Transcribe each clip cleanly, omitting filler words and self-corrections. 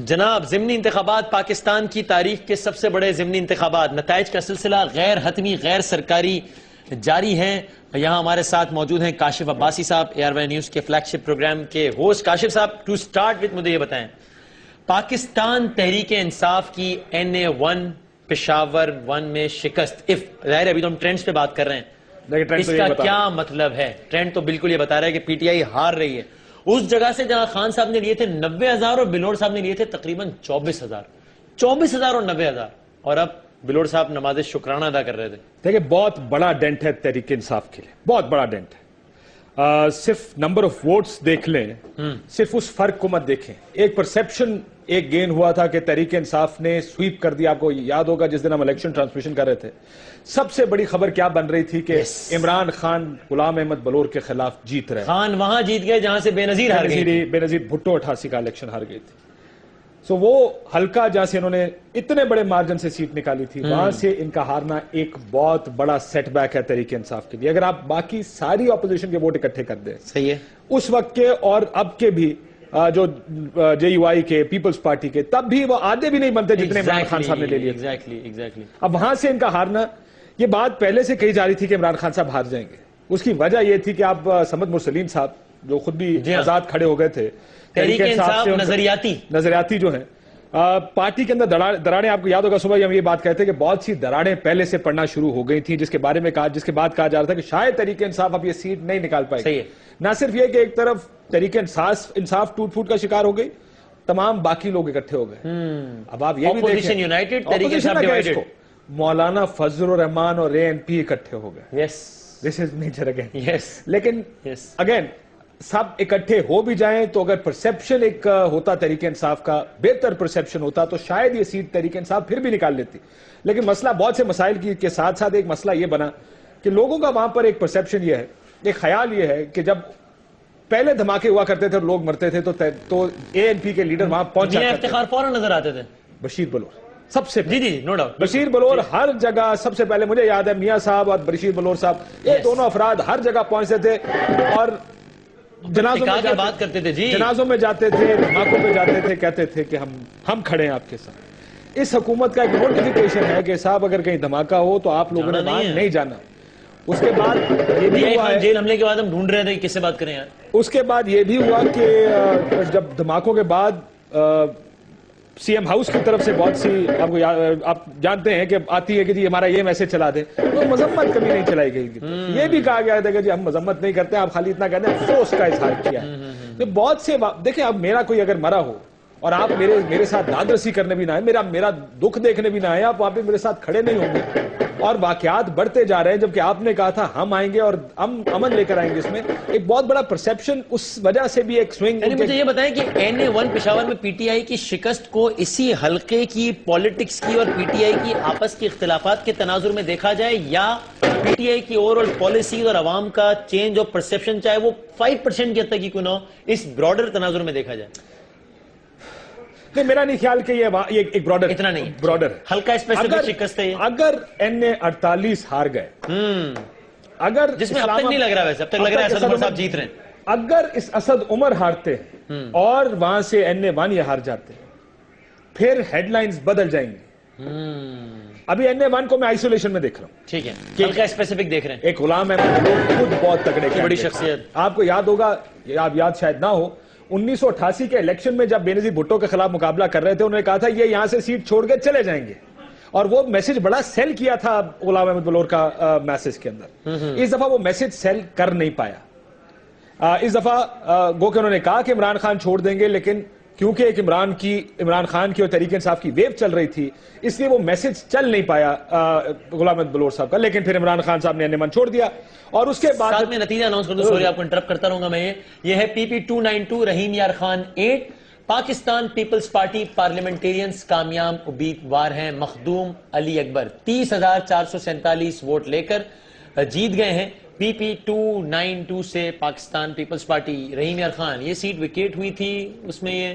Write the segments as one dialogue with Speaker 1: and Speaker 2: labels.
Speaker 1: جناب، ضمنی انتخابات پاکستان کی تاریخ کے سب سے بڑے ضمنی انتخابات، نتائج کا سلسلہ غیر حتمی غیر سرکاری جاری ہیں۔ یہاں ہمارے ساتھ موجود ہیں کاشف عباسی صاحب، ARY نیوز کے فلیگ شپ پروگرام کے ہوسٹ۔ کاشف صاحب، ٹو سٹارٹ وتھ مجھے یہ بتائیں، پاکستان تحریک انصاف کی NA1 پشاور 1 میں شکست، ظاہر ابھی تو ہم ٹرینڈز پہ بات کر رہے ہیں، اس کا کیا مطلب ہے؟ ٹرینڈ تو بالکل یہ بتا رہا ہے کہ PTI ہار رہی ہے اس جگہ سے جہاں خان صاحب نے لیے تھے 90,000 اور بلوڑ صاحب نے لیے تھے تقریباً 24,000 اور 90,000، اور اب بلوڑ صاحب نماز شکرانہ ادا کر رہے تھے۔
Speaker 2: دیکھیں، بہت بڑا ڈینٹ ہے تحریک انصاف کے لیے، بہت بڑا ڈینٹ ہے۔ صرف نمبر آف ووٹس دیکھ لیں، صرف اس فرق کو مت دیکھیں۔ ایک پرسیپشن ایک گین ہوا تھا کہ تحریک انصاف نے سویپ کر دیا۔ آپ کو یاد ہوگا جس دن ہم الیکشن ٹرانسمیشن کر رہے تھے، سب سے بڑی خبر کیا بن رہی تھی کہ عمران خان غلام احمد بلور کے خلاف جیت رہے۔
Speaker 1: خان وہاں جیت گئے جہاں سے بے نظیر ہار گئی،
Speaker 2: بے نظیر بھٹو 88 کا الیکشن ہار گئی تھی۔ سو وہ حلقہ جہاں سے انہوں نے اتنے بڑے مارجن سے سیٹ نکالی تھی، وہاں سے ان کا ہارنا ایک بہت بڑا سیٹ بیک ہے تحریک انصاف کے لیے۔ اگر آپ باقی ساری اپوزیشن کے ووٹ اکٹھے کر دیں، صحیح ہے، اس وقت کے اور اب کے بھی، جو JUI کے، پیپلز پارٹی کے، تب بھی وہ آدھے بھی نہیں بنتے جتنے عمران خان صاحب نے لے لیے۔ اب وہاں سے ان کا ہارنا، یہ بات پہلے سے کہی جا رہی تھی کہ عمران خان صاحب ہار جائیں گے۔ اس کی وجہ یہ تھی کہ اب صمد مرسلین صاحب جو خود بھی آزاد کھڑے ہو گئے تھے،
Speaker 1: تحریک انصاف
Speaker 2: نظریاتی جو ہیں، پارٹی کے اندر دراڑیں، آپ کو یاد ہوگا صبح ہم یہ بات کہتے ہیں کہ بہت سی دراڑیں پہلے سے پڑنا شروع ہو گئی تھیں، جس کے بعد کہا جا رہا تھا کہ شاید تحریک انصاف اب یہ سیٹ نہیں نکال پائے گی۔ نہ صرف یہ کہ ایک طرف تحریک انصاف ٹوٹ پھوٹ کا شکار ہو گئی، تمام باقی لوگ اکٹھے ہو گئے۔ اب آپ یہ بھی دیکھیں، مولانا فضل الرحمان اور ANP اکٹھے ہو گئے۔ This is major again۔ لیکن اگین سب اکٹھے ہو بھی جائیں تو اگر پرسیپشن ایک ہوتا تحریک انصاف کا، بہتر پرسیپشن ہوتا تو شاید یہ سیٹ تحریک انصاف پھر بھی نکال لیتی۔ لیکن مسئلہ بہت سے مسائل کے ساتھ ساتھ ایک مسئلہ یہ بنا کہ لوگوں کا وہاں پر ایک پرسیپشن یہ ہے، ایک خیال یہ ہے کہ جب پہلے دھماکے ہوا کرتے تھے اور لوگ مرتے تھے تو ANP کے لیڈر وہاں پہنچ جاتے تھے۔
Speaker 1: افتخار فوراً نظر آتے تھے۔
Speaker 2: بشیر بلور سب سے،
Speaker 1: نو ڈاؤٹ،
Speaker 2: بشیر بلور ہر جگہ سب سے پہلے، مجھے یاد ہے میاں صاحب اور بشیر بلور صاحب، یہ دونوں افراد ہر جگہ پہنچتے تھے اور جنازوں میں جاتے تھے، دھماکوں پہ جاتے تھے، کہتے تھے کہ ہم کھڑے ہیں آپ کے ساتھ۔ اس حکومت کا ایک نوٹیفیکیشن ہے کہ صاحب اگر کہیں دھماکہ ہو تو آپ لوگوں نے وہاں نہیں جانا۔ اس کے بعد یہ بھی ہوا ہے،
Speaker 1: جیل حملے کے بعد ہم ڈھونڈ رہے تھے کس سے بات کریں یار۔
Speaker 2: اس کے بعد یہ بھی ہوا کہ جب دھماکوں کے بعد CM ہاؤس کی طرف سے بہت سی، آپ جانتے ہیں کہ آتی ہے کہ جی ہمارا یہ میسج چلا دیں، تو مذمت کبھی نہیں چلائی گئی۔ یہ بھی کہا گیا تھا کہ جی ہم مذمت نہیں کرتے، آپ خالی اتنا کہتے ہیں افسوس کا اظہار کیا ہے۔ بہت سے دیکھیں، اب میرا کوئی اگر مرا ہو اور آپ میرے ساتھ داد رسی کرنے بھی نہ آئے، میرا دکھ دیکھنے بھی نہ آئے، آپ وہاں پہ میرے ساتھ کھڑے نہیں ہوں گے، اور واقعات بڑھتے جا رہے ہیں، جبکہ آپ نے کہا تھا ہم آئیں گے اور ہم امن لے کر آئیں گے۔ اس میں ایک بہت بڑا پرسیپشن، اس وجہ سے بھی ایک سوئنگ۔
Speaker 1: مجھے یہ بتائیں کہ NA1 پشاور میں PTI کی شکست کو اسی حلقے کی پولیٹکس کی اور PTI کی آپس کے اختلافات کے تناظر میں دیکھا جائے، یا PTI کی اوور آل پالیسیز اور عوام کا چینج آف پرسیپشن چاہے وہ 5% کی حد تک ہی کیوں نہ ہو، اس براڈر تناظر میں دیکھا جائے؟
Speaker 2: نہیں، میرا نہیں خیال کہ یہ ایک براڈر،
Speaker 1: اتنا نہیں،
Speaker 2: براڈر ہے،
Speaker 1: ہلکا اسپیسیفک شکست ہے۔
Speaker 2: اگر NA48 ہار گئے، اگر
Speaker 1: جس میں اب تک نہیں لگ رہا، ویسے اب تک لگ رہا ہے اسد عمر صاحب جیت رہے ہیں،
Speaker 2: اگر اس اسد عمر ہارتے اور وہاں سے NA1 یہ ہار جاتے، پھر ہیڈ لائنز بدل جائیں گے۔ ابھی NA1 کو میں آئسولیشن میں دیکھ رہا ہوں،
Speaker 1: ٹھیک ہے، ہلکا اسپیسیفک دیکھ رہے ہیں۔
Speaker 2: ایک غلام احمد خود بہت تگڑے
Speaker 1: بڑی شخصیت،
Speaker 2: آپ کو یاد ہوگا، آپ یاد شاید نہ ہو، 1988 کے الیکشن میں جب بے نظیر بھٹو کے خلاف مقابلہ کر رہے تھے، انہوں نے کہا تھا یہ یہاں سے سیٹ چھوڑ کے چلے جائیں گے، اور وہ میسج بڑا سیل کیا تھا غلام احمد بلور کا میسج کے اندر۔ اس دفعہ وہ میسج سیل کر نہیں پایا۔ اس دفعہ گو کہ انہوں نے کہا کہ عمران خان چھوڑ دیں گے، لیکن کیونکہ ایک عمران خان کی اور تحریک انصاف کی ویو چل رہی تھی، اس لیے وہ میسج چل نہیں پایا غلام احمد بلور صاحب کا۔ لیکن پھر عمران خان صاحب نے NA1 چھوڑ دیا، اور اس کے بعد
Speaker 1: ساتھ میں نتیجہ اناؤنس کر دوں، سوری آپ کو انٹرپٹ کرتا رہوں گا میں، یہ ہے PP292 رحیم یار خان 8، پاکستان پیپلز پارٹی پارلیمنٹیرینز کامیاب امیدوار ہیں، مخدوم علی اکبر 30,447 ووٹ لے کر جیت گئے ہیں۔ PP292 سے پاکستان پیپلز پارٹی رحیم یار خان، یہ سیٹ ویکیٹ ہوئی تھی، اس میں یہ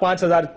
Speaker 2: 5,000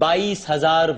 Speaker 1: 22,000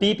Speaker 1: PP,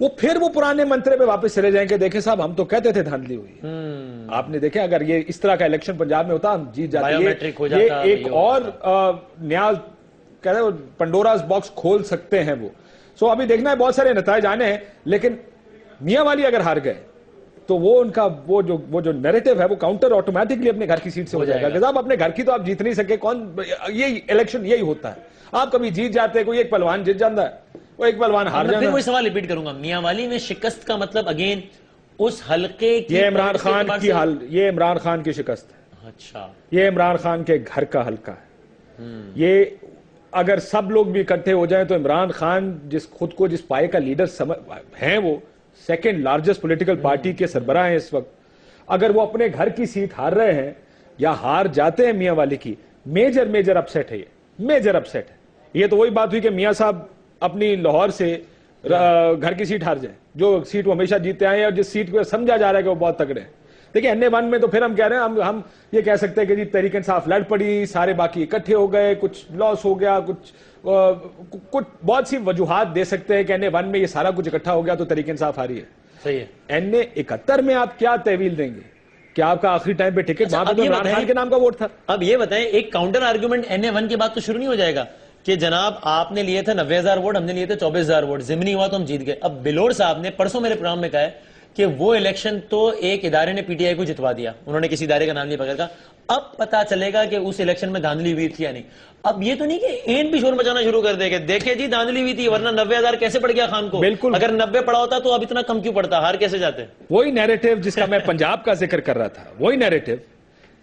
Speaker 2: وہ پھر وہ پرانے منترے پہ واپس چلے جائیں کہ دیکھیں صاحب ہم تو کہتے تھے دھاندلی ہوئی. آپ نے دیکھا اگر یہ اس طرح کا الیکشن پنجاب میں ہوتا ہم جیت جاتے. یہ ایک اور نیا کہتے ہیں پنڈوراز باکس کھول سکتے ہیں وہ. سو ابھی دیکھنا ہے, بہت سارے نتائج آنے ہیں, لیکن میاں والی اگر ہار گئے تو وہ ان کا وہ جو نیریٹو ہے وہ کاؤنٹر آٹومیٹکلی اپنے گھر کی سیٹ سے ہو جائے گا کہ صاحب اپنے گھر کی تو آپ جیت نہیں سکے. کون یہ الیکشن یہی ہوتا ہے, آپ کبھی جیت جاتے ہیں, کوئی ایک پہلوان جیت جاتا ہے, وہ ایک پہلوان ہار جاتا ہے.
Speaker 1: پھر وہی سوال ریپیٹ کروں گا, میاں والی میں شکست کا مطلب اگین اس حلقے کی,
Speaker 2: یہ عمران خان کی یہ عمران خان کی شکست ہے.
Speaker 1: اچھا, یہ
Speaker 2: عمران خان کے گھر کا حلقہ ہے. یہ اگر سب لوگ بھی اکٹھے ہو جائیں تو عمران خان خود کو جس پائے کا لیڈر ہیں, وہ سیکنڈ لارجسٹ پولیٹیکل پارٹی کے سربراہ ہیں اس وقت, اگر وہ اپنے گھر کی سیٹ ہار رہے ہیں یا ہار جاتے ہیں میاں والی کی, میجر اپسیٹ ہے. یہ میجر اپسیٹ ہے. یہ تو وہی بات ہوئی کہ میاں صاحب اپنی لاہور سے گھر کی سیٹ ہار جائیں, جو سیٹ وہ ہمیشہ جیتے آئے ہیں اور جس سیٹ کو سمجھا جا رہا ہے کہ وہ بہت تکڑے ہیں. دیکھیں NA1 میں تو پھر ہم کہہ رہے ہیں, ہم یہ کہہ سکتے ہیں کہ جی تحریک انصاف لڑ پڑی, سارے باقی اکٹھے ہو گئے, کچھ لاس ہو گیا, کچھ بہت سی وجوہات دے سکتے ہیں کہ NA1 میں یہ سارا کچھ اکٹھا ہو گیا تو تحریک انصاف ہاری ہے.
Speaker 1: صحیح ہے.
Speaker 2: NA71 میں آپ کیا تحویل دیں گے کہ آپ کا آخری ٹائم پہ ٹکٹ وہاں پہ عمران خان کے نام کا ووٹ تھا.
Speaker 1: اب یہ بتائیں, ایک کاؤنٹر آرگومنٹ NA1 کے بعد تو شروع نہیں ہو جائے گا کہ جناب آپ نے لیے تھے 90,000 ووٹ, ہم نے لیے تھے 24,000 ووٹ, ضمنی ہوا تو ہم جیت گئے. اب بلور صاحب نے پرسوں میرے پروگرام میں کہا ہے کہ وہ الیکشن تو ایک ادارے نے PTI کو جتوا دیا, انہوں نے کسی ادارے کا نام نہیں پکڑا تھا, اب پتا چلے گا کہ اس الیکشن میں دھاندلی ہوئی تھی یا نہیں. اب یہ تو نہیں کہ این بھی شور مچانا شروع کر دے گا, دیکھیں جی دھاندلی ہوئی تھی, ورنہ 90,000 کیسے پڑ گیا خان کو.
Speaker 2: بالکل,
Speaker 1: اگر 90 پڑا ہوتا تو اب اتنا کم کیوں پڑتا, ہار کیسے جاتے.
Speaker 2: وہی نیریٹو جس کا میں پنجاب کا ذکر کر رہا تھا, وہی نیریٹو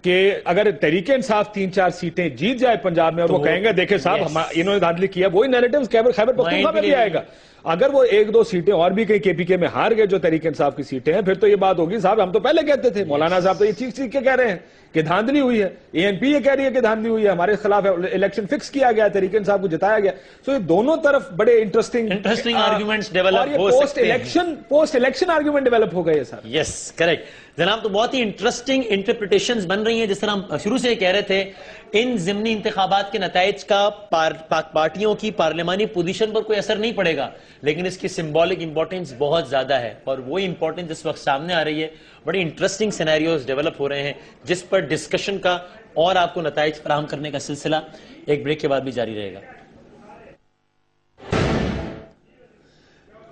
Speaker 2: کہ اگر تحریک انصاف 3-4 سیٹیں جیت جائے پنجاب میں اور وہ کہیں گے دیکھیں صاحب انہوں نے دھاندلی کیا, وہی نیریٹو خیبر پختونخوا میں بھی آئے گا. اگر وہ 1-2 سیٹیں اور بھی کہیں KPK میں ہار گئے جو تحریک انصاف کی سیٹیں ہیں, پھر تو یہ بات ہوگی صاحب ہم تو پہلے کہتے تھے, مولانا صاحب تو یہ چیخ کے کہہ رہے ہیں کہ دھاندلی ہوئی ہے, ANP یہ کہہ رہی ہے کہ دھاندلی ہوئی ہے, ہمارے خلاف الیکشن فکس کیا گیا, تحریک انصاف کو جتایا گیا. سو یہ دونوں طرف بڑے انٹرسٹنگ
Speaker 1: آرگومنٹس ڈیولپ ہو سکتے ہیں,
Speaker 2: پوسٹ الیکشن آرگومنٹ ڈیولپ ہو گئے سر.
Speaker 1: یس کریکٹ جناب. تو بہت ہی انٹرسٹنگ انٹرپریٹیشنز بن رہی ہیں. جس طرح ہم شروع سے کہہ رہے تھے, ان ضمنی انتخابات کے نتائج کا پارٹیوں کی پارلیمانی پوزیشن پر کوئی اثر نہیں پڑے گا, لیکن اس کی سمبولک امپورٹنس بہت زیادہ ہے, اور وہی امپورٹنس اس وقت سامنے آ رہی ہے. بڑی انٹرسٹنگ سینیریوز ڈیولپ ہو رہے ہیں جس پر ڈسکشن کا اور آپ کو نتائج فراہم کرنے کا سلسلہ ایک بریک کے بعد بھی جاری رہے گا.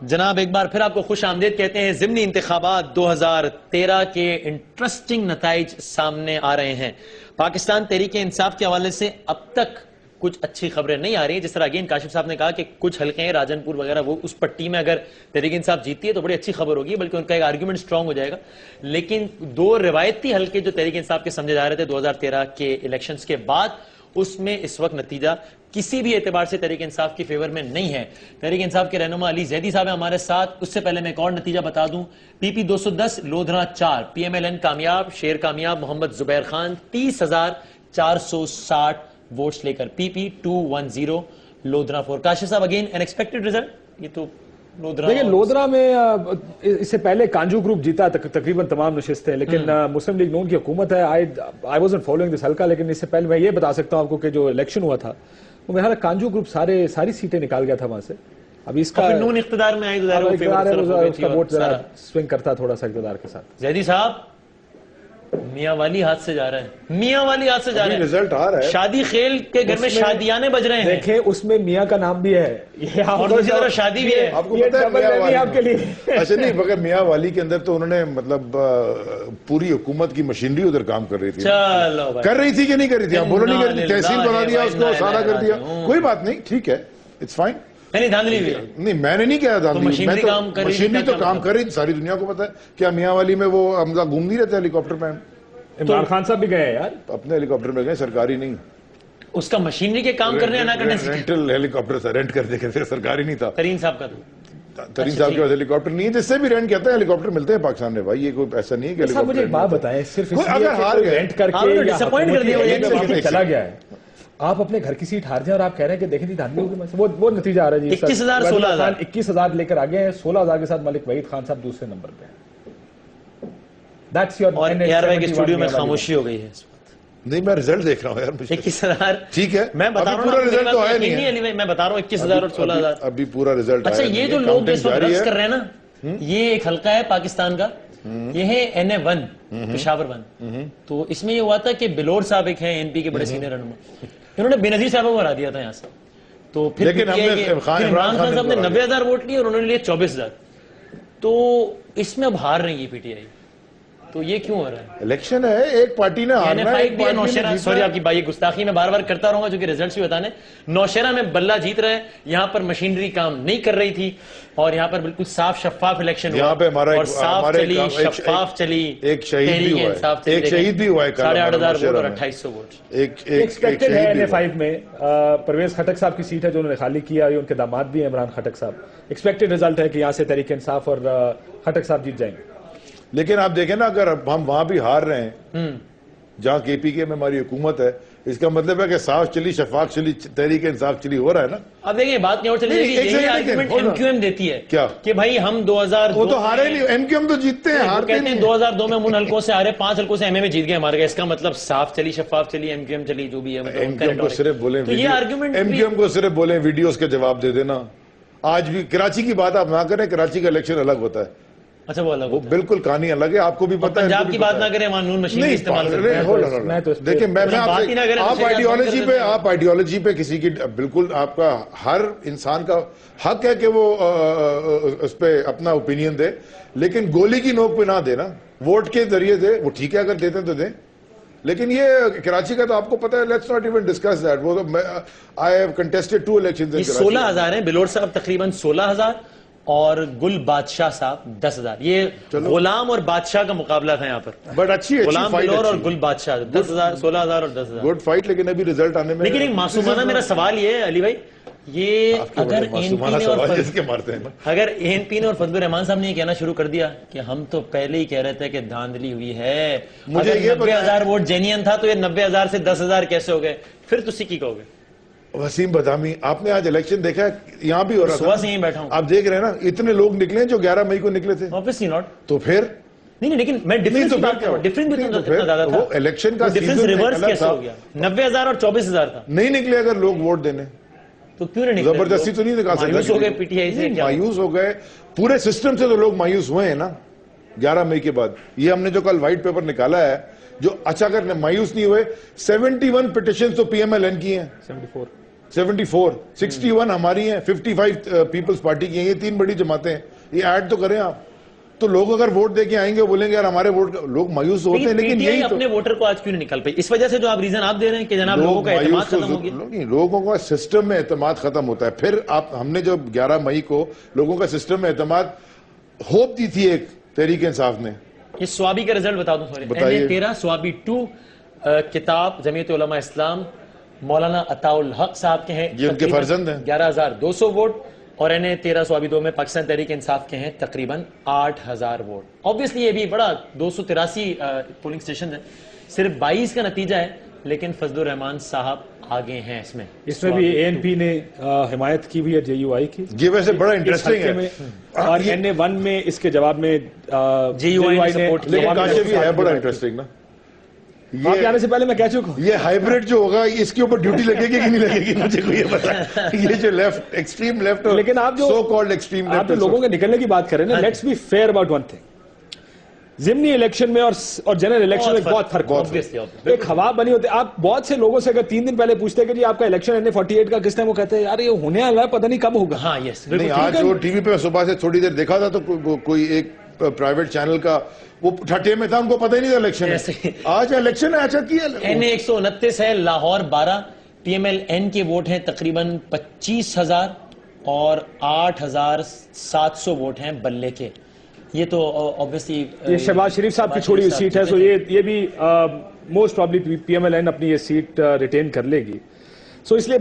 Speaker 1: جناب ایک بار پھر آپ کو خوش آمدید کہتے ہیں. ضمنی انتخابات 2013 کے انٹرسٹنگ نتائج سامنے آ رہے ہیں. پاکستان تحریک انصاف کے حوالے سے اب تک کچھ اچھی خبریں نہیں آ رہی ہیں. جس طرح اگین کاشف صاحب نے کہا کہ کچھ حلقے ہیں راجن پور وغیرہ, وہ اس پٹی میں اگر تحریک انصاف جیتی ہے تو بڑی اچھی خبر ہوگی, بلکہ ان کا ایک آرگومنٹ سٹرونگ ہو جائے گا. لیکن 2 روایتی حلقے جو تحریک انصاف کے سمجھے جا رہے تھے 2013 کے الیکشنز کے بعد, اس میں اس وقت نتیجہ کسی بھی اعتبار سے تحریک انصاف کی فیور میں نہیں ہے. تحریک انصاف کے رہنما علی زیدی صاحب ہیں ہمارے ساتھ. اس سے پہلے میں ایک اور نتیجہ بتا دوں, PP 210 لودھرا 4, PMLN کامیاب, شیر کامیاب, محمد زبیر خان 30,460 ووٹس لے کر, PP 210 لودھرا 4. کاشف صاحب اگین ان ایکسپیکٹڈ ریزلٹ. یہ تو
Speaker 2: دیکھیں لودھرا میں اس سے پہلے کانجو گروپ جیتا تقریباً تمام نشستیں, لیکن مسلم لیگ نون کی حکومت ہے. I wasn't following this حلقہ, لیکن اس سے پہلے میں یہ بتا سکتا ہوں آپ کو کہ جو الیکشن ہوا تھا وہ میرا کانجو گروپ ساری سیٹیں نکال گیا تھا وہاں سے. ابھی اس کا
Speaker 1: نون اقتدار میں آئی
Speaker 2: تو ووٹ سوئنگ کرتا تھوڑا سا اقتدار کے ساتھ.
Speaker 1: زیدی صاحب میاں والی ہاتھ سے جا رہا ہے, میاں والی ہاتھ سے جا رہا ہے.
Speaker 3: رزلٹ آ رہا ہے.
Speaker 1: شادی خیل کے گھر میں شادیانے بج رہے ہیں.
Speaker 2: دیکھیں اس میں میاں کا نام بھی ہے,
Speaker 1: اور دوسری طرف شادی بھی ہے.
Speaker 3: آپ کو پتہ ہے میاں والی آپ کے لیے اچھا نہیں, مگر میاں والی کے اندر تو انہوں نے مطلب پوری حکومت کی مشینری ادھر کام کر رہی تھی.
Speaker 1: چلو
Speaker 3: کر رہی تھی کہ نہیں کر رہی تھی, آپ بولو نہیں کر رہی تھی, تحصیل بنا دیا اس کو, سارا کر دیا, کوئی بات نہیں, ٹھیک ہے, اٹس فائن.
Speaker 1: نہیں
Speaker 3: میں نے نہیں کہا دھاندلی, مشینری تو کام کر رہی تھی, ساری دنیا کو پتا ہے. کیا میاں والی میں وہ حمزہ گھوم نہیں رہتے ہیلی کاپٹر میں؟
Speaker 2: عمران خان صاحب بھی گئے یار,
Speaker 3: اپنے ہیلی کاپٹر میں گئے, سرکاری نہیں.
Speaker 1: اس کا مشینری کے کام کرنے نہ کرنے سے
Speaker 3: رینٹل ہیلی کاپٹر سے رینٹ کر دے کے, سرکاری نہیں تھا.
Speaker 1: ترین صاحب کا
Speaker 3: ترین صاحب کے پاس ہیلی کاپٹر نہیں ہے, جس سے بھی رینٹ کہتے ہیں ہیلی کاپٹر ملتے ہیں پاکستان میں. بھائی یہ کوئی ایسا نہیں ہے کہ ہیلی کاپٹر.
Speaker 2: مجھے ایک بات بتائیں, صرف
Speaker 3: اگر ہار گئے
Speaker 2: رینٹ کر کے یا
Speaker 1: ڈسپوائنٹ کر دیا
Speaker 2: چلا گیا ہے, آپ اپنے گھر کی سیٹ ہار جائیں اور آپ کہہ رہے ہیں کہ دیکھیں جی دھاندلی ہوگی, وہ نتیجہ آ رہا ہے جی. 21,000 لے کر آگے ہیں, 16,000 کے ساتھ ملک وحید خان صاحب دوسرے نمبر پہ ہیں.
Speaker 1: اور ARY کے اسٹوڈیو میں خاموشی ہو گئی ہے.
Speaker 3: نہیں میں رزلٹ دیکھ رہا ہوں یار.
Speaker 1: 21,000
Speaker 3: ٹھیک ہے,
Speaker 1: میں بتا رہا ہوں
Speaker 3: پورا رزلٹ تو آیا نہیں ہے
Speaker 1: علی بھائی, میں بتا رہا ہوں 21,000 اور 16,000.
Speaker 3: ابھی پورا رزلٹ.
Speaker 1: اچھا یہ جو لوگ اس وقت رقص کر رہے ہیں نا, یہ ایک حلقہ ہے پاکستان کا, یہ ہے NA1 پشاور 1. تو اس میں یہ ہوا تھا کہ بلور صاحب ایک ہیں NP کے بڑے سینئر رہنما, انہوں نے بے نظیر صاحب کو ہرا دیا تھا یہاں سے. تو پھر عمران خان صاحب نے 90,000 ووٹ لیے اور انہوں نے لیے 24,000. تو اس میں اب ہار رہی ہے PTI. تو یہ کیوں ہو رہا ہے؟
Speaker 3: الیکشن ہے, ایک پارٹی نے ہارنا ہے, ایک پارٹی نے.
Speaker 1: سوری آپ کی بھائی گستاخی میں بار بار کرتا رہوں گا جو کہ ریزلٹس بھی بتانے. نوشہرہ میں بلہ جیت رہا ہے, یہاں پر مشینری کام نہیں کر رہی تھی اور یہاں پر بالکل صاف شفاف الیکشن ہوا,
Speaker 3: یہاں پہ ہمارا
Speaker 1: اور صاف چلی, شفاف چلی,
Speaker 3: ایک شہید بھی ہوا ہے, ایک شہید بھی ہوا ہے,
Speaker 1: 8,500 ووٹ اور 2,800 ووٹ.
Speaker 2: ایکسپیکٹڈ ہے NA5 میں پرویز خٹک صاحب کی سیٹ ہے جو انہوں نے خالی کیا, یہ ان کے داماد بھی ہیں عمران خٹک صاحب. ایکسپیکٹڈ رزلٹ ہے کہ یہاں سے تحریک انصاف اور خٹک صاحب جیت جائیں گے.
Speaker 3: لیکن آپ دیکھیں نا, اگر ہم وہاں بھی ہار رہے ہیں جہاں KPK میں ہماری حکومت ہے, اس کا مطلب ہے کہ صاف چلی, شفاف چلی, تحریک انصاف چلی ہو رہا ہے نا.
Speaker 1: اب دیکھیں بات نہیں اور چلی جائے گی, یہی آرگومنٹ MQM دیتی ہے
Speaker 3: کیا
Speaker 1: کہ بھائی ہم 2002
Speaker 3: وہ تو ہارے نہیں, MQM تو جیتتے ہیں, ہارتے نہیں.
Speaker 1: 2002 میں ان حلقوں سے ہارے, 5 حلقوں سے MA میں جیت گئے ہمارے. اس کا مطلب صاف چلی, شفاف چلی, MQM چلی, جو بھی ہے.
Speaker 3: MQM کو صرف بولیں,
Speaker 1: تو یہ آرگومنٹ
Speaker 3: MQM کو صرف بولیں ویڈیوز کے جواب دے دینا. آج بھی کراچی کی بات آپ نہ کریں, کراچی کا الیکشن الگ ہوتا ہے.
Speaker 1: اچھا وہ الگ,
Speaker 3: وہ بالکل کہانی الگ ہے, آپ کو بھی پتا ہے.
Speaker 1: پنجاب کی بات نہ کریں, وہاں نون مشین استعمال کرتے ہیں.
Speaker 3: دیکھیں میں آپ آئیڈیالوجی پہ کسی کی, بالکل آپ کا ہر انسان کا حق ہے کہ وہ اس پہ اپنا اوپینین دے, لیکن گولی کی نوک پہ نہ دے نا, ووٹ کے ذریعے دے. وہ ٹھیک ہے اگر دیتے تو دیں, لیکن یہ کراچی کا تو آپ کو پتا ہے, let's not even discuss that. وہ آئی ہیو کنٹیسٹڈ 2 الیکشنز ان کراچی.
Speaker 1: 16,000 ہیں, بلور صاحب تقریباً 16,000 اور گل بادشاہ صاحب 10,000. یہ غلام اور بادشاہ کا مقابلہ تھا یہاں پر.
Speaker 3: بٹ اچھی
Speaker 1: غلام بلور اور گل بادشاہ 10,000, 16,000 اور 10,000.
Speaker 3: Good fight. لیکن ابھی رزلٹ آنے میں,
Speaker 1: لیکن ایک معصومانہ میرا سوال یہ ہے علی بھائی, یہ اگر ANP نے اور فضل الرحمان صاحب نے یہ کہنا شروع کر دیا کہ ہم تو پہلے ہی کہہ رہے تھے کہ دھاندلی ہوئی ہے, مجھے 90,000 ووٹ جینین تھا تو یہ 90,000 سے 10,000 کیسے ہو گئے, پھر تسی کی کہو گے؟
Speaker 3: وسیم بدامی, آپ نے آج الیکشن دیکھا ہے, یہاں بھی ہو رہا
Speaker 1: صبح سے یہیں بیٹھا ہوں,
Speaker 3: آپ دیکھ رہے ہیں نا, اتنے لوگ نکلے جو 11 مئی کو نکلے تھے.
Speaker 1: obviously not.
Speaker 3: تو پھر
Speaker 1: نہیں لیکن میں ڈیفرنس کی بات کر رہا ہوں, ڈیفرنس بھی تو اتنا زیادہ تھا.
Speaker 3: وہ الیکشن کا
Speaker 1: ڈیفرنس ریورس کیسے ہو گیا, 90,000 اور 24,000 تھا.
Speaker 3: نہیں نکلے اگر لوگ ووٹ دینے,
Speaker 1: تو کیوں نہیں نکلے؟
Speaker 3: زبردستی تو نہیں نکال سکتے.
Speaker 1: مایوس ہو گئے PTI سے,
Speaker 3: مایوس ہو گئے پورے سسٹم سے. تو لوگ مایوس ہوئے ہیں نا 11 مئی کے بعد. یہ ہم نے جو کل وائٹ پیپر نکالا ہے, جو اچھا کر مایوس نہیں ہوئے. 71 پٹیشنز تو PMLN کی ہیں, 74 61 ہماری ہیں, 55 پیپلز پارٹی کی ہیں. یہ 3 بڑی جماعتیں ہیں, یہ ایڈ تو کریں آپ. تو لوگ اگر ووٹ دے کے آئیں گے, بولیں گے یار ہمارے ووٹ, لوگ مایوس ہوتے ہیں. لیکن یہی
Speaker 1: اپنے ووٹر کو آج کیوں نہیں نکال پائی, اس وجہ سے جو آپ ریزن آپ دے رہے ہیں کہ جناب لوگوں کا اعتماد ختم ہو گیا.
Speaker 3: لوگوں کا سسٹم میں اعتماد ختم ہوتا ہے. پھر ہم نے جو 11 مئی کو لوگوں کا سسٹم میں اعتماد ہوپ دی تھی ایک تحریک انصاف نے.
Speaker 1: یہ سوابی کا رزلٹ بتا دوں, سوری NA13 سوابی 2 کتاب جمعیت علماء اسلام مولانا عطاء الحق صاحب کے ہیں,
Speaker 3: یہ ان کے فرزند ہیں,
Speaker 1: 11,200 ووٹ. اور NA13 سوابی 2 میں پاکستان تحریک انصاف کے ہیں تقریباً 8,000 ووٹ. obviously یہ بھی بڑا 283 پولنگ سٹیشن ہیں, صرف 22 کا نتیجہ ہے, لیکن فضل الرحمان صاحب آگے ہیں. اس میں
Speaker 2: بھی ANP نے حمایت کی ہوئی ہے JUI کی.
Speaker 3: یہ ویسے بڑا انٹرسٹنگ ہے.
Speaker 2: اور NA1 میں اس کے جواب میں
Speaker 1: JUI نے سپورٹ کیا.
Speaker 3: لیکن کاشف بھی ہے بڑا انٹرسٹنگ نا.
Speaker 2: آپ آنے سے پہلے میں کہہ چکا ہوں,
Speaker 3: یہ ہائیبریڈ جو ہوگا اس کے اوپر ڈیوٹی لگے گی کہ نہیں لگے گی, مجھے کوئی یہ پتا. یہ جو لیفٹ, ایکسٹریم لیفٹ,
Speaker 2: لیکن آپ جو
Speaker 3: سو کالڈ ایکسٹریم لیفٹ,
Speaker 2: آپ جو لوگوں کے نکلنے کی بات کر رہے ہیں نا, let's be fair about one thing. ضمنی الیکشن میں اور جنرل الیکشن میں بہت فرق ہے. ایک ہوا بنی ہوتی ہے. آپ بہت سے لوگوں سے اگر 3 دن پہلے پوچھتے کہ جی آپ کا الیکشن NA48 کا کس ٹائم, وہ کہتے ہیں یار یہ ہونے والا ہے, پتہ نہیں کب ہوگا.
Speaker 1: ہاں یس,
Speaker 3: آج وہ ٹی وی پہ صبح سے تھوڑی دیر دیکھا تھا تو کوئی ایک پرائیویٹ چینل کا وہ ٹھٹے میں تھا, ان کو پتہ ہی نہیں تھا الیکشن ہے. آج الیکشن ہے. اچھا کیا
Speaker 1: NA129 ہے, لاہور 12, PMLN کے ووٹ ہیں تقریباً 25,000 اور 8,700 ووٹ ہیں بلے کے. یہ تو obviously
Speaker 2: یہ شہباز شریف صاحب کی چھوڑی ہوئی سیٹ ہے, سو یہ بھی موسٹ پرابلی PMLN اپنی یہ سیٹ ریٹین کر لے گی. سو اس لیے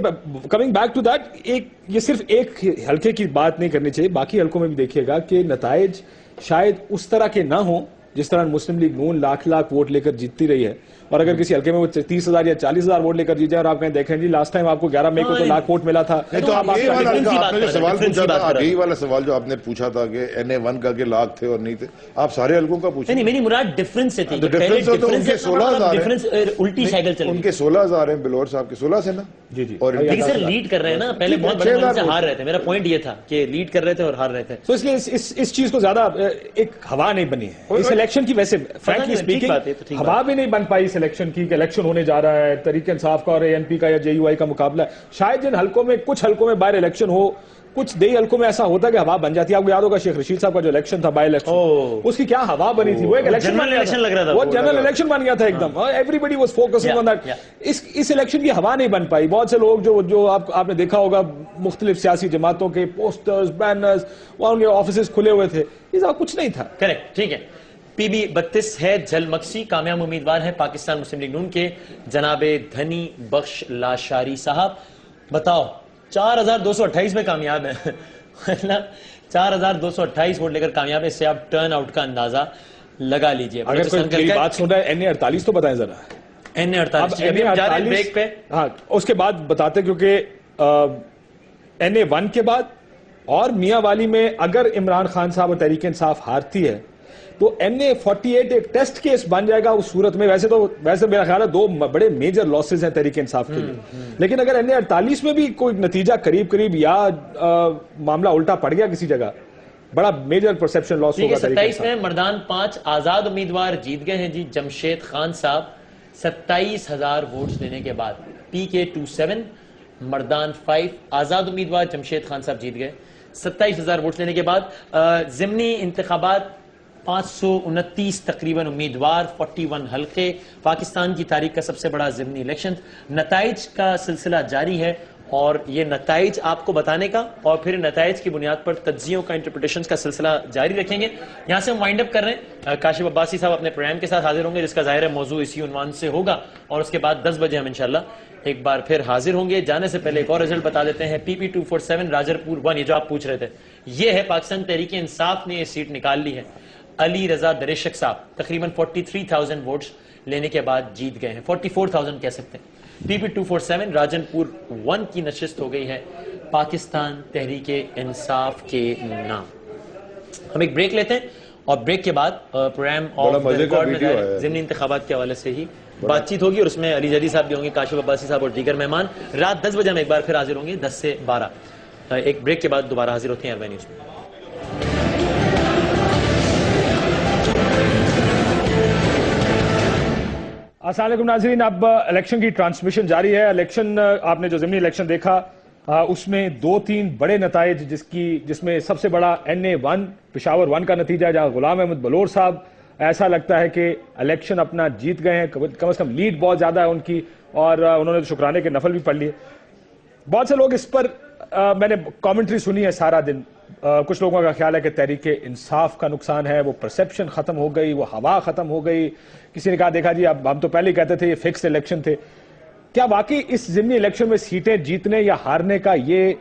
Speaker 2: کمنگ بیک ٹو دیٹ, یہ صرف ایک حلقے کی بات نہیں کرنی چاہیے, باقی حلقوں میں بھی دیکھیے گا کہ نتائج شاید اس طرح کے نہ ہوں جس طرح مسلم لیگ نون لاکھ ووٹ لے کر جیتتی رہی ہے, اور اگر کسی حلقے میں وہ 30,000 یا 40,000 ووٹ لے کر جیت جائے اور آپ کہیں دیکھیں جی لاسٹ ٹائم آپ کو 11 مئی کو تو لاکھ ووٹ ملا تھا,
Speaker 3: تو آپ نے جو سوال پوچھا تھا, یہی والا سوال جو آپ نے پوچھا تھا کہ NA1 کا کہ لاکھ تھے اور نہیں تھے, آپ سارے حلقوں کا پوچھیں.
Speaker 1: نہیں, میری مراد ڈفرنس سے تھی.
Speaker 3: ڈفرنس تو ان کے 16,000 ہیں,
Speaker 1: الٹی سائیکل چل رہی ہے.
Speaker 3: ان کے 16,000 ہیں, بلور صاحب کے 16 سے نا.
Speaker 2: جی جی,
Speaker 3: اور
Speaker 1: لیکن سر لیڈ کر رہے ہیں نا, پہلے بہت بڑے مارجن سے ہار رہے تھے. میرا پوائنٹ یہ تھا کہ لیڈ کر رہے تھے اور ہار رہے تھے.
Speaker 2: تو اس لیے اس چیز کو زیادہ ایک ہوا نہیں بنی ہے اس الیکشن کی. ویسے فرینکلی اسپیکنگ ہوا بھی نہیں بن پائی اس الیکشن کی, کہ الیکشن ہونے جا رہا ہے, تحریک انصاف کا اور ANP کا یا JUI کا مقابلہ ہے. شاید جن حلقوں میں, کچھ حلقوں میں باہر الیکشن ہو, کچھ دیہی حلقوں میں ایسا ہوتا ہے کہ ہوا بن جاتی ہے. آپ کو یاد ہوگا شیخ رشید صاحب کا جو الیکشن تھا, بائی الیکشن, اس کی کیا ہوا بنی تھی. وہ ایک الیکشن
Speaker 1: لگ رہا تھا,
Speaker 2: وہ جنرل الیکشن بن گیا تھا ایک دم, everybody was focusing on that. اس الیکشن کی ہوا نہیں بن پائی. بہت سے لوگ جو آپ نے دیکھا ہوگا مختلف سیاسی جماعتوں کے پوسٹرز, بینرز, وہاں ان کے آفیسز کھلے ہوئے تھے, یہ سب کچھ نہیں تھا.
Speaker 1: کریکٹ, ٹھیک ہے. PB 32 ہے جل مکسی, کامیاب امیدوار ہیں پاکستان مسلم لیگ نون کے جناب دھنی بخش لاشاری صاحب. بتاؤ 4,228 میں کامیاب ہیں, 4,228 ووٹ لے کر کامیاب ہے. اس سے آپ ٹرن آؤٹ کا اندازہ لگا لیجئے.
Speaker 2: اگر کوئی میری بات سن رہا ہے NA48 تو بتائیں ذرا.
Speaker 1: NA48 بریک پہ,
Speaker 2: ہاں اس کے بعد بتاتے, کیونکہ NA1 کے بعد اور میاں والی میں اگر عمران خان صاحب اور تحریک انصاف ہارتی ہے تو NA48 ایک ٹیسٹ کیس بن جائے گا اس صورت میں. ویسے میرا خیال ہے 2 بڑے میجر لاسز ہیں تحریک انصاف کے لیے, لیکن اگر NA48 میں بھی کوئی نتیجہ قریب یا معاملہ الٹا پڑ گیا کسی جگہ, بڑا میجر پرسپشن لاس ہوگا.
Speaker 1: 27 میں مردان 5 آزاد امیدوار جیت گئے ہیں جی. جمشید خان صاحب 27,000 ووٹس لینے کے بعد. PK27 مردان 5 آزاد امیدوار جمشید خان صاحب جیت گئے 27,000 ووٹس لینے کے بعد. ضمنی انتخابات 529 تقریباً امیدوار, 41 حلقے, پاکستان کی تاریخ کا سب سے بڑا ضمنی الیکشن. نتائج کا سلسلہ جاری ہے اور یہ نتائج آپ کو بتانے کا اور پھر نتائج کی بنیاد پر تجزیوں کا, انٹرپریٹیشنز کا سلسلہ جاری رکھیں گے. یہاں سے ہم وائنڈ اپ کر رہے ہیں. کاشف عباسی صاحب اپنے پروگرام کے ساتھ حاضر ہوں گے جس کا ظاہر ہے موضوع اسی عنوان سے ہوگا, اور اس کے بعد 10 بجے ہم انشاءاللہ ایک بار پھر حاضر ہوں گے. جانے سے پہلے ایک اور رزلٹ بتا دیتے ہیں. PP247 راجرپور 1, یہ جو آپ پوچھ رہے تھے, یہ ہے پاکستان تحریک انصاف نے یہ سیٹ نکال لی ہے. علی رضا دریشک صاحب تقریباً 43,000 ووٹس لینے کے بعد جیت گئے ہیں, 44,000 کہہ سکتے ہیں. PP247 راجنپور 1 کی نشست ہو گئی ہے پاکستان تحریک انصاف کے نام. ہم ایک بریک لیتے ہیں اور بریک کے بعد پروگرام اور ضمنی انتخابات کے حوالے سے ہی بات چیت ہوگی, اور اس میں علی جدی صاحب بھی ہوں گے, کاشف عباسی صاحب اور دیگر مہمان. رات 10 بجے ہم ایک بار پھر حاضر ہوں گے 10 سے 12. ایک بریک کے بعد دوبارہ حاضر ہوتے ہیں ایئر نیوز میں.
Speaker 2: السلام علیکم ناظرین. اب الیکشن کی ٹرانسمیشن جاری ہے. الیکشن آپ نے جو ضمنی الیکشن دیکھا اس میں 2-3 بڑے نتائج, جس میں سب سے بڑا NA1 پشاور 1 کا نتیجہ ہے, جہاں غلام احمد بلور صاحب ایسا لگتا ہے کہ الیکشن اپنا جیت گئے ہیں. کم از کم لیڈ بہت زیادہ ہے ان کی, اور انہوں نے شکرانے کے نفل بھی پڑھ لیے. بہت سے لوگ اس پر, میں نے کامنٹری سنی ہے سارا دن, کچھ لوگوں کا خیال ہے کہ تحریک انصاف کا نقصان ہے, وہ پرسپشن ختم ہو گئی, وہ ہوا ختم ہو گئی. کسی نے کہا دیکھا جی اب ہم تو پہلے ہی کہتے تھے یہ فکس الیکشن تھے. کیا واقعی اس ضمنی الیکشن میں سیٹیں جیتنے یا ہارنے کا یہ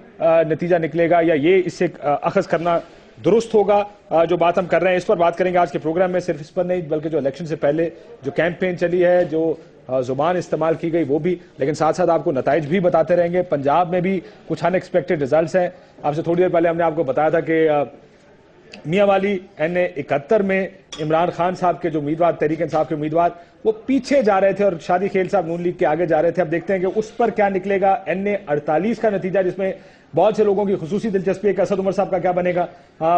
Speaker 2: نتیجہ نکلے گا, یا یہ اس سے اخذ کرنا درست ہوگا؟ جو بات ہم کر رہے ہیں اس پر بات کریں گے آج کے پروگرام میں. صرف اس پر نہیں بلکہ جو الیکشن سے پہلے جو کیمپین چلی ہے, جو زبان استعمال کی گئی وہ بھی, لیکن ساتھ ساتھ آپ کو نتائج بھی بتاتے رہیں گے. پنجاب میں بھی کچھ ان ایکسپیکٹڈ ریزلٹس ہیں. آپ سے تھوڑی دیر پہلے ہم نے آپ کو بتایا تھا کہ میاں والی NA71 میں عمران خان صاحب کے جو امیدوار, تحریک انصاف کے امیدوار, وہ پیچھے جا رہے تھے اور شادی خیل صاحب نون لیگ کے آگے جا رہے تھے. اب دیکھتے ہیں کہ اس پر کیا نکلے گا. NA48 کا نتیجہ جس میں بہت سے لوگوں کی خصوصی دلچسپی ہے کہ اسد عمر صاحب کا کیا بنے گا,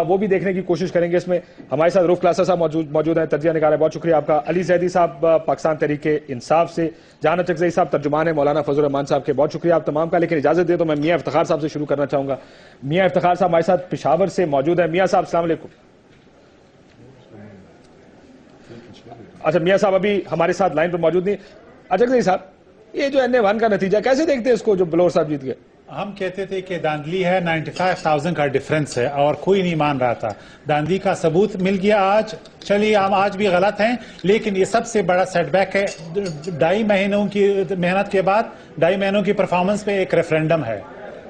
Speaker 2: وہ بھی دیکھنے کی کوشش کریں گے. اس میں ہمارے ساتھ روف کلاسا صاحب موجود ہیں, تجزیہ نگار ہے, بہت شکریہ آپ کا. علی زیدی صاحب پاکستان تحریک انصاف سے, جہان چکزئی صاحب ترجمان ہے مولانا فضل الرحمان صاحب کے, بہت شکریہ آپ تمام کا. لیکن اجازت دے تو میں میاں افتخار صاحب سے شروع کرنا چاہوں گا. میاں افتخار صاحب ہمارے ساتھ پشاور سے موجود ہیں. میاں صاحب السلام علیکم. اچھا میاں صاحب ابھی ہمارے ساتھ لائن پر موجود نہیں. اچھا چکزئی صاحب, یہ جو NA1 کا نتیجہ کیسے دیکھتے ہیں اس کو, جو بلور صاحب جیت گئے؟
Speaker 4: ہم کہتے تھے کہ داندلی ہے, 95,000 کا ڈیفرنس ہے اور کوئی نہیں مان رہا تھا. داندلی کا ثبوت مل گیا آج. چلیے ہم آج بھی غلط ہیں, لیکن یہ سب سے بڑا سیٹ بیک ہے. 2.5 مہینوں کی محنت کے بعد 2.5 مہینوں کی پرفارمنس پہ ایک ریفرینڈم ہے.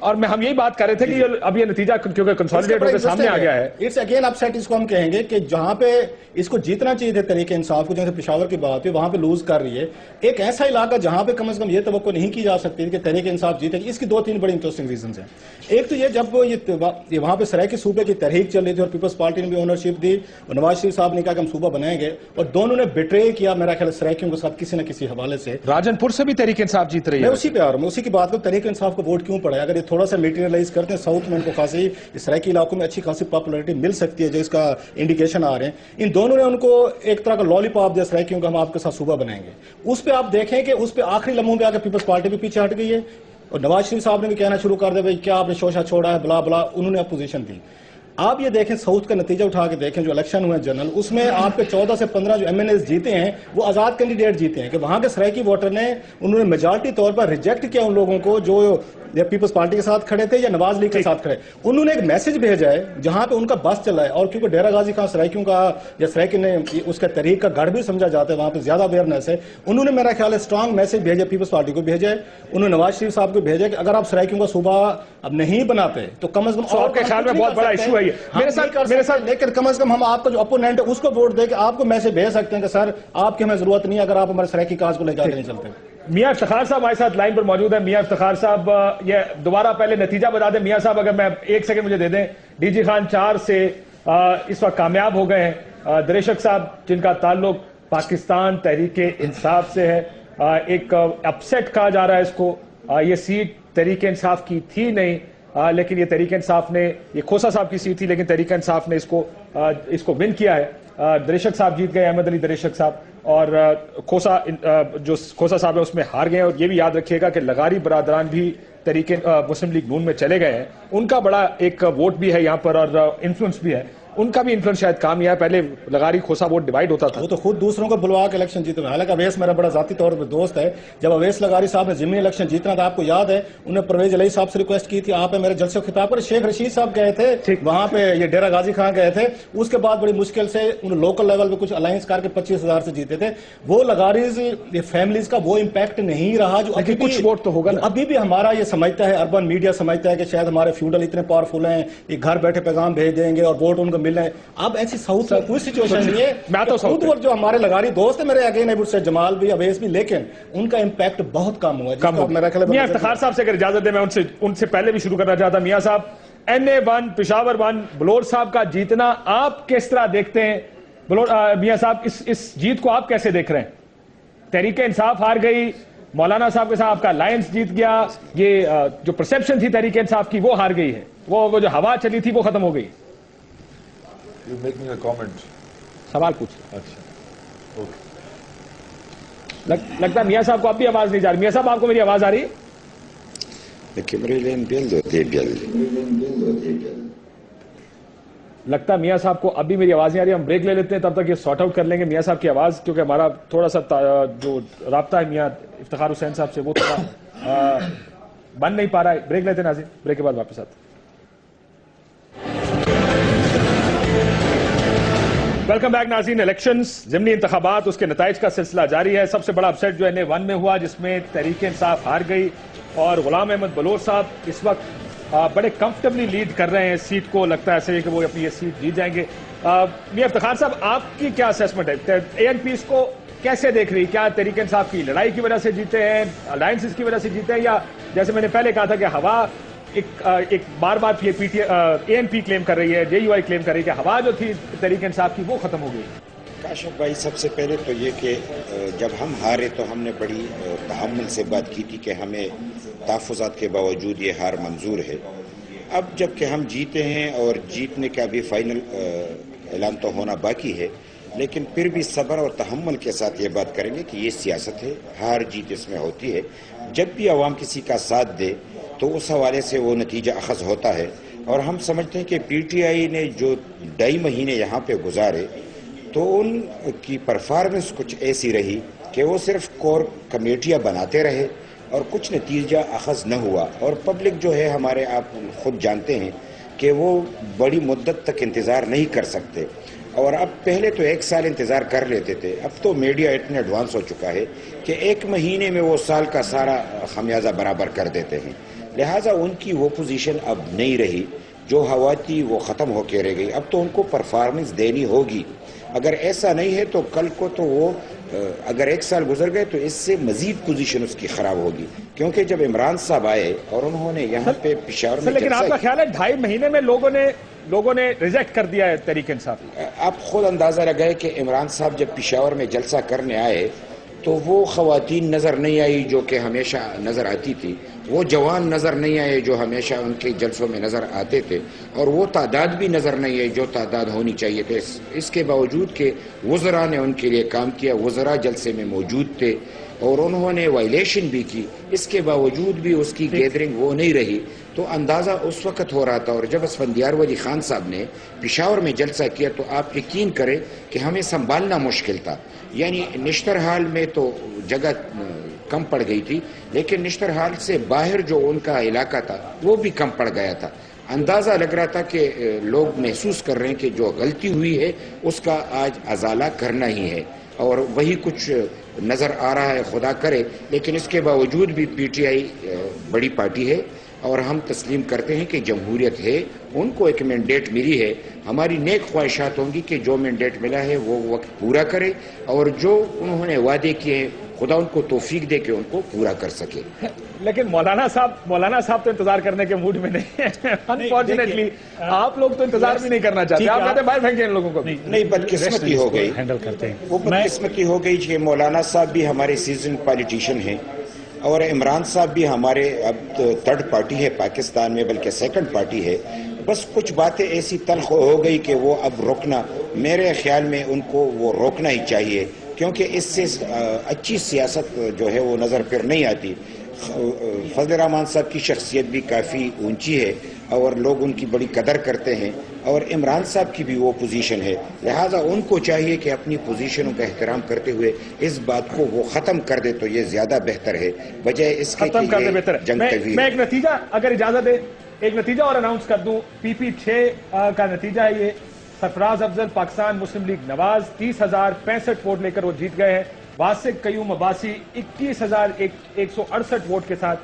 Speaker 2: اور ہم یہی بات کر رہے تھے کہ اب یہ نتیجہ کیونکہ کنسولیڈیٹ ہو کے سامنے آ گیا ہے.
Speaker 5: اٹس اگین اپسیٹ اس کو ہم کہیں گے کہ جہاں پہ اس کو جیتنا چاہیے تھے تحریک انصاف کو, جیسے پشاور کی بات ہے, وہاں پہ لوز کر رہی ہے. ایک ایسا علاقہ جہاں پہ کم از کم یہ توقع نہیں کی جا سکتی کہ تحریک انصاف جیتے گی. اس کی 2-3 بڑی انٹرسٹنگ ریزنز ہیں. ایک تو یہ جب یہ وہاں پہ سرائیکی صوبے کی تحریک چل رہی تھی اور پیپلز پارٹی نے بھی اونرشپ دی اور نواز شریف صاحب نے کہا کہ ہم صوبہ بنائیں گے, اور دونوں نے بٹرے کیا میرا خیال سرائیکیوں کے ساتھ کسی نہ کسی حوالے سے.
Speaker 2: راجن پور سے بھی تحریک انصاف جیت رہی ہے.
Speaker 5: میں اسی پہ آ رہا ہوں, میں اسی کی بات کروں. تحریک انصاف کو ووٹ کیوں پڑا ہے؟ اگر یہ تھوڑا سا میٹیریلائز کرتے ہیں ساؤتھ میں ان کو خاصی سرائیکی علاقوں میں اچھی خاصی پاپولیرٹی مل سکتی ہے, جو اس کا انڈیکیشن آ رہے ہیں. ان دونوں نے ان کو ایک طرح کا لالی پاپ دیا سرائیکیوں کا, ہم آپ کے ساتھ صوبہ بنائیں گے. اس پہ آپ دیکھیں کہ اس پہ آخری لمحوں پہ آ کے پیپلز پارٹی بھی پیچھے ہٹ گئی ہے, اور نواز شریف صاحب نے بھی کہنا شروع کر دیا بھائی کیا آپ نے شوشہ چھوڑا ہے بلا بلا, انہوں نے اپوزیشن دی. آپ یہ دیکھیں ساؤتھ کا نتیجہ اٹھا کے دیکھیں جو الیکشن ہوئے جنرل, اس میں آپ کے 14 سے 15 جو MNAs جیتے ہیں وہ آزاد کینڈیڈیٹ جیتے ہیں, کہ وہاں کے سرائیکی ووٹر نے انہوں نے میجارٹی طور پر ریجیکٹ کیا ان لوگوں کو جو یا پیپلز پارٹی کے ساتھ کھڑے تھے یا نواز لیگ کے ساتھ کھڑے. انہوں نے ایک میسج بھیجا ہے جہاں پہ ان کا بس چلا ہے, اور کیونکہ ڈیرہ غازی خان سرائیکیوں کا یا سرائیکی نے اس کا تحریک کا گڑھ بھی سمجھا جاتا ہے, وہاں پہ زیادہ اویئرنیس ہے. انہوں نے میرا خیال ہے اسٹرانگ میسج بھیجا, پیپلز پارٹی کو بھیجا ہے, انہوں نے نواز شریف صاحب کو بھیجا کہ اگر آپ سرائیکیوں کا صوبہ اب نہیں بناتے تو کم از کم
Speaker 2: آپ کے خیال میں بہت بڑا ایشو ہے
Speaker 5: میرے ساتھ, لیکن کم از کم ہم آپ کا جو اپوننٹ ہے اس کو ووٹ دے کے آپ کو میسج بھیج سکتے ہیں کہ سر آپ کی ہمیں ضرورت نہیں ہے اگر آپ ہمارے سرائیکی کاز کو لے جا کے نہیں چلتے.
Speaker 2: میاں افتخار صاحب ہمارے ساتھ لائن پر موجود ہیں. میاں افتخار صاحب یہ دوبارہ پہلے نتیجہ بتا دیں میاں صاحب, اگر میں 1 سیکنڈ مجھے دے دیں. ڈی جی خان 4 سے اس وقت کامیاب ہو گئے ہیں. دریشک صاحب جن کا تعلق پاکستان تحریک انصاف سے ہے, ایک اپسیٹ کہا جا رہا ہے اس کو. یہ سیٹ تحریک انصاف کی تھی نہیں, لیکن یہ تحریک انصاف نے, یہ کھوسا صاحب کی سیٹ تھی لیکن تحریک انصاف نے اس کو ون کیا ہے. دریشک صاحب جیت گئے, احمد علی دریشک صاحب, اور جو کھوسا صاحب ہے اس میں ہار گئے ہیں. اور یہ بھی یاد رکھیے گا کہ لغاری برادران بھی تحریک مسلم لیگ نون میں چلے گئے ہیں, ان کا بڑا ایک ووٹ بھی ہے یہاں پر اور انفلوئنس بھی ہے. ان کا بھی انفلوئنس شاید کام ہی ہے, پہلے لغاری کھوسا ووٹ ڈیوائیڈ ہوتا تھا.
Speaker 5: وہ تو خود دوسروں کو بلوا کے الیکشن جیتے ہیں. حالانکہ اویس میرا بڑا ذاتی طور پر دوست ہے. جب اویس لغاری صاحب نے ضمنی الیکشن جیتنا تھا, آپ کو یاد ہے انہوں نے پرویز علیہ صاحب سے ریکویسٹ کی تھی آپ میرے جلسے کو خطاب پر. شیخ رشید صاحب گئے تھے وہاں پہ, یہ ڈیرہ غازی خان گئے تھے. اس کے بعد بڑی مشکل سے انہوں لوکل لیول پہ کچھ الائنس کر کے 25,000 سے جیتے تھے. وہ لغاریز فیملیز کا وہ امپیکٹ نہیں رہا جو ابھی
Speaker 2: کچھ ووٹ تو ہوگا.
Speaker 5: ابھی بھی ہمارا یہ سمجھتا ہے, اربن میڈیا سمجھتا ہے کہ شاید ہمارے فیوڈل اتنے پاورفل ہیں, یہ گھر بیٹھے پیغام بھیج دیں گے اور ووٹ ان کو مل رہے ہیں. اب ایسی ساؤتھ میں کوئی سچویشن نہیں ہے.
Speaker 2: میں تو
Speaker 5: خود جو ہمارے لغاری دوست ہیں میرے اگین ابو سے جمال بھی اویس بھی, لیکن ان کا امپیکٹ بہت کم ہوا ہے.
Speaker 2: میاں افتخار صاحب سے اگر اجازت دیں, میں ان سے پہلے بھی شروع کرنا چاہتا. میاں صاحب, NA1 پشاور 1 بلور صاحب کا جیتنا آپ کس طرح دیکھتے ہیں؟ میاں صاحب اس جیت کو آپ کیسے دیکھ رہے ہیں؟ تحریک انصاف ہار گئی, مولانا صاحب کے ساتھ آپ کا الائنس جیت گیا, یہ جو پرسیپشن تھی تحریک انصاف کی وہ ہار گئی ہے, وہ جو ہوا چلی تھی وہ ختم ہو گئی.
Speaker 3: You're making a comment.
Speaker 2: سوال پوچھ.
Speaker 3: اچھا,
Speaker 2: لگتا ہے میاں صاحب کو اب بھی آواز نہیں جا رہی. میاں صاحب آپ کو میری آواز آ رہی ہے؟ لگتا ہے میاں صاحب کو اب بھی میری آواز نہیں آ رہی. ہم بریک لے لیتے ہیں, تب تک یہ سارٹ آؤٹ کر لیں گے میاں صاحب کی آواز, کیونکہ ہمارا تھوڑا سا جو رابطہ ہے میاں افتخار حسین صاحب سے وہ تھوڑا بن نہیں پا رہا ہے. بریک لیتے ہیں ناظرین, بریک کے بعد واپس آتے ہیں. ویلکم بیک ناظرین. الیکشنز, ضمنی انتخابات, اس کے نتائج کا سلسلہ جاری ہے. سب سے بڑا اپسیٹ جو NA1 میں ہوا, جس میں تحریک انصاف ہار گئی اور غلام احمد بلور صاحب اس وقت بڑے کمفرٹیبلی لیڈ کر رہے ہیں سیٹ کو. لگتا ہے ایسے کہ وہ اپنی یہ سیٹ جیت جائیں گے. میاں افتخار صاحب, آپ کی کیا اسیسمنٹ ہے؟ ANP اس کو کیسے دیکھ رہی؟ کیا تحریک انصاف کی لڑائی کی وجہ سے جیتے ہیں, الائنسز کی وجہ سے جیتے ہیں, یا جیسے میں نے پہلے کہا تھا کہ ہوا ایک بار بار ANP کلیم کر رہی ہے, JUI کلیم کر رہی ہے کہ ہوا جو تھی تحریک انصاف کی وہ ختم ہو گئی؟
Speaker 6: کاشف بھائی, سب سے پہلے تو یہ کہ جب ہم ہارے تو ہم نے بڑی تحمل سے بات کی تھی کہ ہمیں تحفظات کے باوجود یہ ہار منظور ہے. اب جب کہ ہم جیتے ہیں اور جیتنے کا بھی فائنل اعلان تو ہونا باقی ہے, لیکن پھر بھی صبر اور تحمل کے ساتھ یہ بات کریں گے کہ یہ سیاست ہے, ہار جیت اس میں ہوتی ہے. جب بھی عوام کسی کا ساتھ دے تو اس حوالے سے وہ نتیجہ اخذ ہوتا ہے. اور ہم سمجھتے ہیں کہ PTI نے جو 2.5 مہینے یہاں پہ گزارے تو ان کی پرفارمنس کچھ ایسی رہی کہ وہ صرف کور کمیٹیاں بناتے رہے اور کچھ نتیجہ اخذ نہ ہوا. اور پبلک جو ہے ہمارے, آپ خود جانتے ہیں کہ وہ بڑی مدت تک انتظار نہیں کر سکتے. اور اب پہلے تو 1 سال انتظار کر لیتے تھے, اب تو میڈیا اتنے ایڈوانس ہو چکا ہے کہ 1 مہینے میں وہ سال کا سارا خمیازہ برابر کر دیتے ہیں. لہٰذا ان کی وہ پوزیشن اب نہیں رہی، جو ہوا تھی وہ ختم ہو کے رہ گئی، اب تو ان کو پرفارمنس دینی ہوگی۔ اگر ایسا نہیں ہے تو کل کو تو وہ اگر 1 سال گزر گئے تو اس سے مزید پوزیشن اس کی خراب ہوگی، کیونکہ جب عمران صاحب آئے اور انہوں نے یہاں پہ پشاور میں
Speaker 2: لیکن آپ کا خیال ہے 2.5 مہینے میں لوگوں نے ریجیکٹ کر دیا ہے تحریک انصاف؟
Speaker 6: آپ خود اندازہ لگائے کہ عمران صاحب جب پشاور میں جلسہ کرنے آئے تو وہ خواتین نظر نہیں آئی جو کہ ہمیشہ نظر آتی تھی، وہ جوان نظر نہیں آئے جو ہمیشہ ان کے جلسوں میں نظر آتے تھے، اور وہ تعداد بھی نظر نہیں آئی جو تعداد ہونی چاہیے تھے۔ اس کے باوجود کہ وزراء نے ان کے لیے کام کیا، وزراء جلسے میں موجود تھے اور انہوں نے وائلیشن بھی کی، اس کے باوجود بھی اس کی گیدرنگ وہ نہیں رہی، تو اندازہ اس وقت ہو رہا تھا۔ اور جب اسفندیار ولی خان صاحب نے پشاور میں جلسہ کیا تو آپ یقین کریں کہ ہمیں سنبھالنا مشکل تھا، یعنی نشتر حال میں تو جگہ کم پڑ گئی تھی، لیکن نشتر حال سے باہر جو ان کا علاقہ تھا وہ بھی کم پڑ گیا تھا۔ اندازہ لگ رہا تھا کہ لوگ محسوس کر رہے ہیں کہ جو غلطی ہوئی ہے اس کا آج ازالہ کرنا ہی ہے، اور وہی کچھ نظر آ رہا ہے، خدا کرے۔ لیکن اس کے باوجود بھی پی ٹی آئی بڑی پارٹی ہے اور ہم تسلیم کرتے ہیں کہ جمہوریت ہے، ان کو ایک مینڈیٹ ملی ہے، ہماری نیک خواہشات ہوں گی کہ جو مینڈیٹ ملا ہے وہ وقت پورا کرے، اور جو انہوں نے وعدے کیے ہیں خدا ان کو توفیق دے کہ ان کو پورا کر سکے۔
Speaker 2: لیکن مولانا صاحب تو انتظار کرنے کے موڈ میں نہیں ہے، انفارچونیٹلی آپ لوگ تو انتظار بھی نہیں کرنا چاہتے، آپ کہتے ہیں باہر پھینکیں ان لوگوں کو۔
Speaker 6: نہیں، بدقسمتی ہو گئی، وہ بدقسمتی ہو گئی کہ مولانا صاحب بھی ہمارے سیزن پالیٹیشین ہیں اور عمران صاحب بھی ہمارے اب 3rd پارٹی ہے پاکستان میں، بلکہ 2nd پارٹی ہے۔ بس کچھ باتیں ایسی تلخ ہو گئی کہ وہ اب روکنا، میرے خیال میں ان کو وہ روکنا ہی چاہیے، کیونکہ اس سے اچھی سیاست جو ہے وہ نظر پھر نہیں آتی۔ فضل الرحمان صاحب کی شخصیت بھی کافی اونچی ہے اور لوگ ان کی بڑی قدر کرتے ہیں، اور عمران صاحب کی بھی وہ پوزیشن ہے، لہٰذا ان کو چاہیے کہ اپنی پوزیشنوں کا احترام کرتے ہوئے اس بات کو وہ ختم کر دے تو یہ زیادہ بہتر ہے، بجائے اس کے
Speaker 2: ختم کر دے بہتر ہے۔
Speaker 6: جنگ طویل۔
Speaker 2: میں ایک نتیجہ اگر اجازت دے، ایک نتیجہ اور اناؤنس کر دوں۔ PP6 کا نتیجہ ہے یہ، سرفراز افضل پاکستان مسلم لیگ نواز 30,065 ووٹ لے کر وہ جیت گئے ہیں۔ واسق قیوم عباسی 21,168 ووٹ کے ساتھ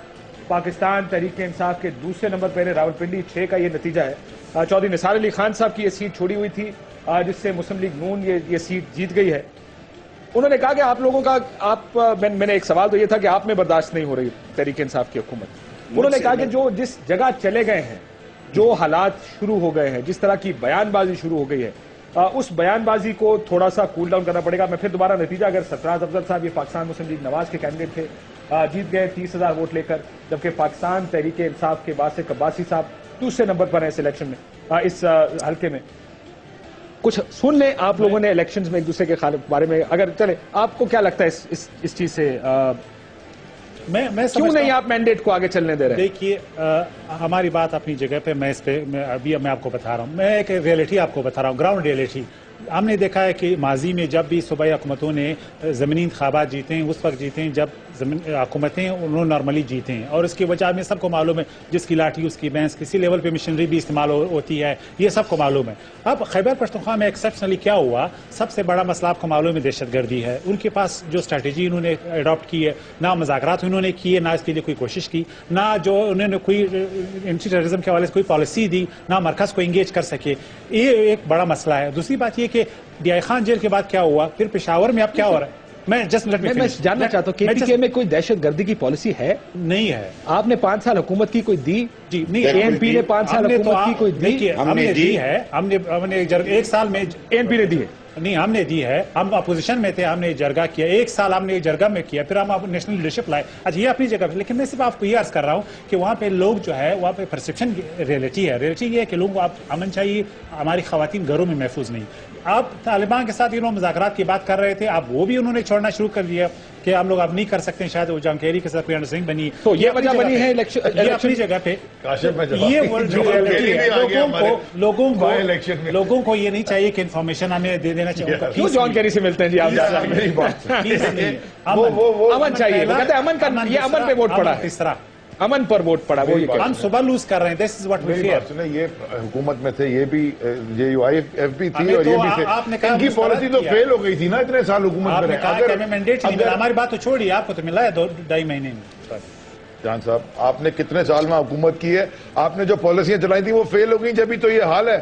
Speaker 2: پاکستان تحریک انصاف کے دوسرے نمبر پہ ہے۔ راولپنڈی 6 کا یہ نتیجہ ہے۔ چودھری نثار علی خان صاحب کی یہ سیٹ چھوڑی ہوئی تھی جس سے مسلم لیگ نون یہ سیٹ جیت گئی ہے۔ انہوں نے کہا کہ آپ لوگوں کا میں نے ایک سوال تو یہ تھا کہ آپ میں برداشت نہیں ہو رہی تحریک انصاف کی حکومت۔ انہوں نے کہا کہ جو جس جگہ چلے گئے ہیں، جو حالات شروع ہو گئے ہیں، جس طرح کی بیان بازی شروع ہو گئی ہے، اس بیان بازی کو تھوڑا سا کول ڈاؤن کرنا پڑے گا۔ میں پھر دوبارہ نتیجہ، اگر سرفراز افضل صاحب یہ پاکستان مسلم لیگ نواز کے کینڈیڈیٹ تھے، جیت گئے 30,000 ووٹ لے کر، جبکہ پاکستان تحریک انصاف کے واسق عباسی صاحب دوسرے نمبر پر ہیں اس الیکشن میں، اس حلقے میں۔ کچھ سن لیں آپ لوگوں نے الیکشنز میں ایک دوسرے کے بارے میں، اگر چلے آپ کو کیا لگتا ہے اس چیز سے
Speaker 4: میں
Speaker 2: کیوں نہیں آپ مینڈیٹ کو آگے چلنے دے رہے ہیں؟
Speaker 4: دیکھیے ہماری بات اپنی جگہ پہ، میں اس پہ ابھی میں آپ کو بتا رہا ہوں، میں ایک ریئلٹی آپ کو بتا رہا ہوں، گراؤنڈ ریئلٹی۔ ہم نے دیکھا ہے کہ ماضی میں جب بھی صوبائی حکومتوں نے زمینی انتخابات جیتے ہیں، اس وقت جیتے ہیں جب حکومتیں انہوں نارملی جیتے ہیں، اور اس کی وجہ میں سب کو معلوم ہے، جس کی لاٹھی اس کی بینس، کسی لیول پہ مشنری بھی استعمال ہوتی ہے، یہ سب کو معلوم ہے۔ اب خیبر پختونخوا میں ایکسیپشنلی کیا ہوا، سب سے بڑا مسئلہ آپ کو معلوم ہے دہشت گردی ہے۔ ان کے پاس جو اسٹریٹجی انہوں نے اڈاپٹ کی ہے، نہ مذاکرات انہوں نے کیے، نہ اس کے لیے کوئی کوشش کی، نہ جو انہوں نے کوئی اینٹی ٹیررزم کے حوالے سے کوئی پالیسی دی، نہ مرکز کو انگیج کر سکے، یہ ایک بڑا مسئلہ ہے۔ دوسری بات یہ کہ ڈی آئی خان جیل کے بعد کیا ہوا، پھر پشاور میں اب کیا ہو رہا ہے، میں
Speaker 2: جاننا چاہتا ہوں KPK میں کوئی دہشت گردی کی پالیسی ہے؟
Speaker 4: نہیں ہے۔
Speaker 2: آپ نے 5 سال حکومت کی، کوئی دی؟
Speaker 4: جی نہیں،
Speaker 2: ANP نے 5 سال حکومت کی، کوئی دی؟
Speaker 4: ہم نے دی ہے، ہم نے 1 سال میں
Speaker 2: ANP نے دی ہے؟
Speaker 4: نہیں، ہم نے دی ہے، ہم اپوزیشن میں تھے، ہم نے جرگہ کیا 1 سال، ہم نے جرگہ میں کیا، پھر ہم نیشنل لیڈرشپ لائے۔ اچھا یہ اپنی جگہ پہ، لیکن میں صرف آپ کو یہ عرض کر رہا ہوں کہ وہاں پہ لوگ جو ہے وہاں پہ پرسیپشن ریئلٹی ہے، ریئلٹی یہ ہے کہ لوگوں کو آپ امن چاہیے، ہماری خواتین گھروں میں محفوظ نہیں۔ آپ طالبان کے ساتھ انہوں مذاکرات کی بات کر رہے تھے، اب وہ بھی انہوں نے چھوڑنا شروع کر دیا کہ ہم لوگ اب نہیں کر سکتے، شاید وہ جان کیری کے ساتھ کوئی انڈرسٹینڈنگ بنی،
Speaker 2: تو یہ وجہ بنی ہے
Speaker 4: یہ اپنی جگہ پہ، یہ ریئلٹی ہے۔ لوگوں کو یہ نہیں چاہیے کہ انفارمیشن ہمیں دے دینا چاہیے۔
Speaker 2: کیوں جان کیری سے ملتے ہیں جی آپ؟ امن چاہیے، وہ کہتے ہیں امن کا، یہ امن پہ ووٹ پڑا ہے،
Speaker 4: اس طرح
Speaker 2: امن پر ووٹ پڑا، وہ
Speaker 4: ہم صبح لوز کر رہے ہیں، this is what we fear.
Speaker 3: یہ حکومت میں تھے، یہ بھی JUIF بھی تھی اور یہ بھی تھے، ان کی پالیسی تو فیل ہو گئی تھی نا اتنے سال حکومت میں۔
Speaker 4: آپ نے کہا کہ ہمیں مینڈیٹ نہیں ملا، ہماری بات تو چھوڑی، آپ کو تو ملا ہے 2.5 مہینے میں۔
Speaker 3: جان صاحب آپ نے کتنے سال میں حکومت کی ہے, آپ نے جو پالیسیاں چلائی تھی وہ فیل ہو گئی جبھی تو یہ حال ہے.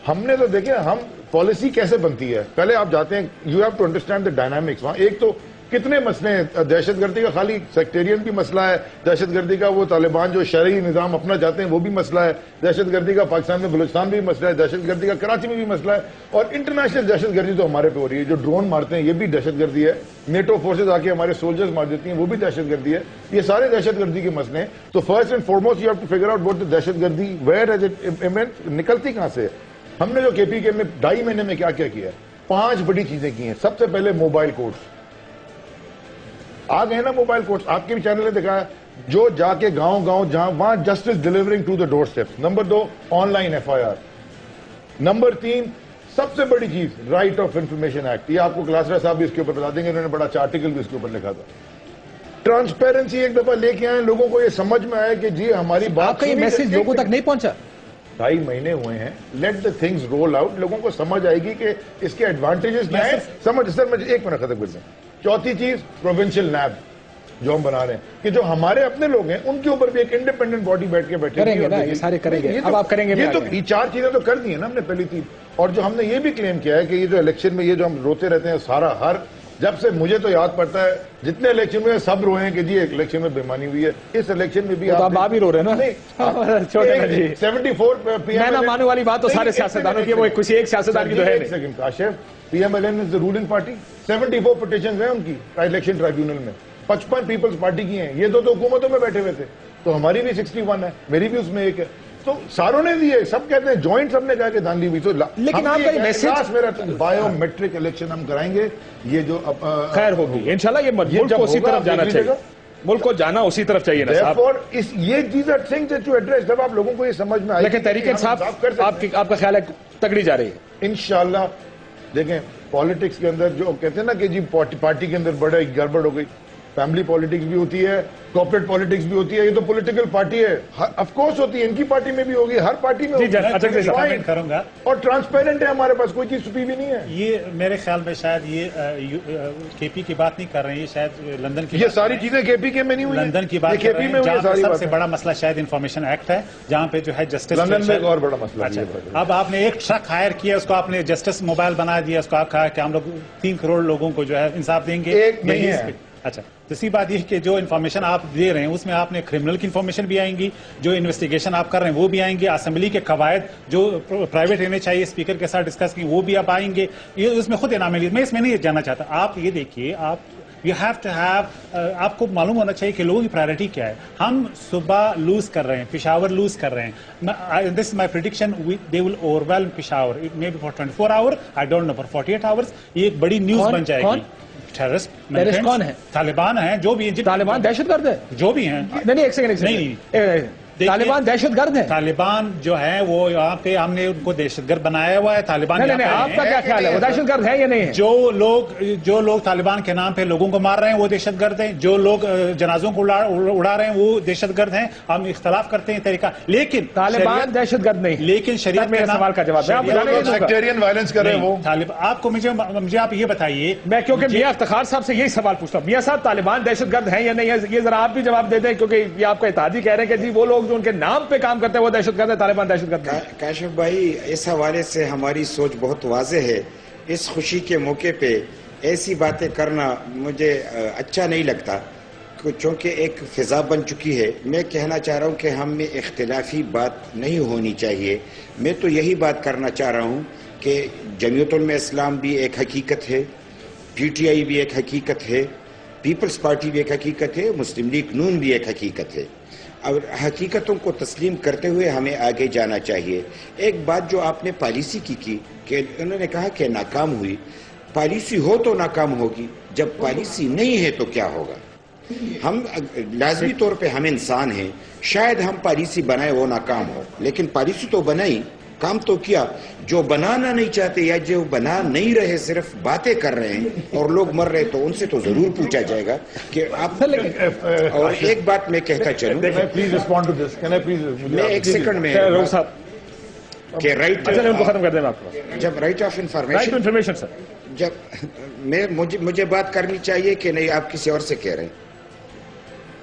Speaker 3: ہم نے تو دیکھیں ہم پالیسی کیسے بنتی ہے, پہلے آپ جاتے ہیں, you have to understand the dynamics. وہاں ایک تو کتنے مسئلے ہیں, دہشت گردی کا خالی سیکٹیرین بھی مسئلہ ہے, دہشت گردی کا وہ طالبان جو شرعی نظام اپنا چاہتے ہیں وہ بھی مسئلہ ہے, دہشت گردی کا پاکستان میں بلوچستان میں بھی مسئلہ ہے, دہشت گردی کا کراچی میں بھی مسئلہ ہے, اور انٹرنیشنل دہشت گردی تو ہمارے پہ ہو رہی ہے. جو ڈرون مارتے ہیں یہ بھی دہشت گردی ہے, نیٹو فورسز آ کے ہمارے سولجرز مار دیتی ہیں وہ بھی دہشت گردی ہے. یہ سارے دہشت گردی کے مسئلے ہیں. تو first and foremost you have to figure out what the دہشت گردی ویئر ایز اٹ نکلتی کہاں سے. ہم نے جو کے پی کے میں 2.5 مہینے میں کیا کیا ہے, 5 بڑی چیزیں کی ہیں. سب سے پہلے موبائل کورٹس آ گئے نا, موبائل کورٹس آپ کے بھی چینل نے دکھایا, جو جا کے گاؤں جہاں وہاں justice delivering to the door steps. Number 2 online FIR. Number 3 سب سے بڑی چیز رائٹ آف انفارمیشن ایکٹ. یہ آپ کو کلاسرا صاحب بھی اس کے اوپر بتا دیں گے, انہوں نے بڑا اچھا آرٹیکل بھی اس کے اوپر لکھا تھا. ٹرانسپیرنسی ایک دفعہ لے کے آئے, لوگوں کو یہ سمجھ میں آئے کہ جی ہماری بات.
Speaker 2: آپ کا یہ میسج لوگوں تک نہیں پہنچا؟
Speaker 3: 2.5 مہینے ہوئے ہیں, let the things roll out. لوگوں کو سمجھ آئے گی کہ اس کے ایڈوانٹیجز کیا ہیں. سمجھ سر مجھے 1 منٹ ختم کر دیں. چوتھی چیز پروونشل نیب جو ہم بنا رہے ہیں, کہ جو ہمارے اپنے لوگ ہیں ان کے اوپر بھی ایک انڈیپینڈنٹ باڈی بیٹھ کے بیٹھے
Speaker 2: کریں گے نا, یہ سارے کریں گے. اب آپ کریں گے,
Speaker 3: یہ تو 4 چیزیں تو کر دی ہیں نا ہم نے پہلی 3. اور جو ہم نے یہ بھی کلیم کیا ہے کہ یہ جو الیکشن میں یہ جو ہم روتے رہتے ہیں سارا, ہر جب سے مجھے تو یاد پڑتا ہے جتنے الیکشن میں سب روئے ہیں کہ جی ایک الیکشن میں بےمانی ہوئی ہے, اس الیکشن میں بھی
Speaker 2: آپ بھی رو رہے ہیں نا.
Speaker 3: 74
Speaker 2: میں نہ ماننے والی بات تو سارے سیاستدانوں کی, وہ کسی ایک سیاستدان کی تو ہے نہیں.
Speaker 3: Kashif PMLN is the ruling party. 74 petitions ہیں ان کی الیکشن ٹرائیبیونل میں, 55 پیپلز پارٹی کی ہیں. یہ دو تو حکومتوں میں بیٹھے ہوئے تھے, تو ہماری بھی 61 ہے, میری بھی اس میں 1 ہے. تو ساروں نے دیے, سب کہتے ہیں جوائنٹ سب نے کہا کہ دھاندلی ہوئی. تو
Speaker 2: لیکن آپ کا یہ میسج
Speaker 3: میرا بایو میٹرک الیکشن ہم کرائیں گے, یہ جو
Speaker 2: خیر ہوگی انشاءاللہ. یہ ملک کو اسی طرف جانا چاہیے, ملک کو جانا اسی طرف چاہیے نا صاحب.
Speaker 3: یہ چیزیں تھنگز ٹو ایڈریس جب آپ لوگوں کو یہ سمجھ میں آئے.
Speaker 2: لیکن تحریک انصاف آپ کا خیال ہے تگڑی جا رہی ہے
Speaker 3: انشاءاللہ. دیکھیں پالیٹکس کے اندر جو کہتے ہیں نا کہ جی پارٹی کے اندر بڑے گڑبڑ ہو گئی, فیملی پالیٹکس بھی ہوتی ہے, کارپوریٹ پالیٹکس بھی ہوتی ہے, یہ تو پولیٹیکل پارٹی ہے, آف کورس ہوتی ہے, ان کی پارٹی میں بھی ہوگی, ہر پارٹی میں ہوگی.
Speaker 4: کروں گا
Speaker 3: اور ٹرانسپیرنٹ ہے ہمارے پاس, کوئی چیز چھپی بھی نہیں ہے.
Speaker 4: یہ میرے خیال میں شاید یہ KP کی بات نہیں کر رہے ہیں, یہ شاید لندن کی,
Speaker 3: یہ ساری چیزیں KP میں نہیں ہوئی,
Speaker 4: لندن کی بات کر رہے ہیں, جہاں سب سے بڑا مسئلہ شاید انفارمیشن ایکٹ ہے, جہاں پہ جو ہے جسٹس.
Speaker 3: لندن میں ایک اور بڑا مسئلہ ہے.
Speaker 4: اب آپ نے ایک ٹرک ہائر کیا, اس کو آپ نے جسٹس موبائل بنا دیا, اس کو آپ کہا کہ ہم لوگ 3 کروڑ لوگوں کو جو ہے انصاف دیں گے.
Speaker 3: ایک نہیں ہے.
Speaker 4: اچھا, دوسری بات یہ کہ جو انفارمیشن آپ دے رہے ہیں اس میں آپ نے کرمنل کی انفارمیشن بھی آئیں گی, جو انویسٹیگیشن آپ کر رہے ہیں وہ بھی آئیں گے, اسمبلی کے قواعد جو پرائیویٹ رہنے چاہیے اسپیکر کے ساتھ ڈسکس کی وہ بھی آپ آئیں گے. یہ اس میں خود انعام ہے, میں اس میں نہیں جاننا چاہتا. آپ یہ دیکھیے, آپ یو ہیو ٹو ہیو, آپ کو معلوم ہونا چاہیے کہ لوگوں کی پرائرٹی کیا ہے. ہم صبح لوز کر رہے ہیں, پشاور لوز کر رہے ہیں. This is my prediction, they will overwhelm Peshawar, it may be for 24 hour, I don't know, for 48 hours. یہ ایک بڑی نیوز بن جائے گی. ٹیررسٹ کون ہے؟ طالبان ہیں, جو بھی ہیں.
Speaker 2: طالبان دہشت گرد ہے,
Speaker 4: جو بھی ہیں.
Speaker 2: نہیں ایک سیکنڈ, طالبان دہشت گرد ہیں.
Speaker 4: طالبان جو ہیں وہ یہاں پہ ہم نے ان کو دہشت گرد بنایا ہوا ہے. طالبان
Speaker 2: آپ کا کیا خیال ہے, وہ دہشت گرد ہے یا نہیں ہے؟
Speaker 4: جو لوگ طالبان کے نام پہ لوگوں کو مار رہے ہیں وہ دہشت گرد ہیں, جو لوگ جنازوں کو اڑا رہے ہیں وہ دہشت گرد ہیں. ہم اختلاف کرتے ہیں طریقہ, لیکن
Speaker 2: طالبان دہشت گرد نہیں.
Speaker 4: لیکن شریعت
Speaker 2: میرے سوال کا جواب
Speaker 3: سیکٹیرین وائلنس کر رہے ہیں وہ.
Speaker 4: آپ کو مجھے آپ یہ بتائیے,
Speaker 2: میں کیونکہ میاں افتخار صاحب سے یہی سوال پوچھتا ہوں, میاں صاحب طالبان دہشت گرد ہیں یا نہیں ہے, یہ ذرا آپ بھی جواب دے دیں, کیونکہ یہ آپ کا اتحادی کہہ رہے ہیں کہ جی وہ لوگ جو ان کے نام پہ کام کرتے ہیں وہ دہشت گرد ہے, طالبان دہشت گرد ہے.
Speaker 6: کاشف بھائی, اس حوالے سے ہماری سوچ بہت واضح ہے. اس خوشی کے موقع پہ ایسی باتیں کرنا مجھے اچھا نہیں لگتا, چونکہ ایک فضا بن چکی ہے. میں کہنا چاہ رہا ہوں کہ ہم میں اختلافی بات نہیں ہونی چاہیے. میں تو یہی بات کرنا چاہ رہا ہوں کہ جمعیت علماء اسلام بھی ایک حقیقت ہے, PTI بھی ایک حقیقت ہے, پیپلز پارٹی بھی ایک حقیقت ہے, مسلم لیگ نون بھی ایک حقیقت ہے. اور حقیقتوں کو تسلیم کرتے ہوئے ہمیں آگے جانا چاہیے. ایک بات جو آپ نے پالیسی کی کہ انہوں نے کہا کہ ناکام ہوئی. پالیسی ہو تو ناکام ہوگی, جب پالیسی نہیں ہے تو کیا ہوگا؟ ہم لازمی طور پہ ہم انسان ہیں, شاید ہم پالیسی بنائے وہ ناکام ہو, لیکن پالیسی تو بنائی, کام تو کیا. جو بنانا نہیں چاہتے یا جو بنا نہیں رہے صرف باتیں کر رہے ہیں اور لوگ مر رہے, تو ان سے تو ضرور پوچھا جائے گا کہ آپ. اور ایک بات میں کہتا چلوں, میں 1 سیکنڈ میں کہ رائٹ, جب رائٹ آف انفارمیشن, جب مجھے بات کرنی چاہیے کہ نہیں, آپ کسی اور سے کہہ رہے ہیں.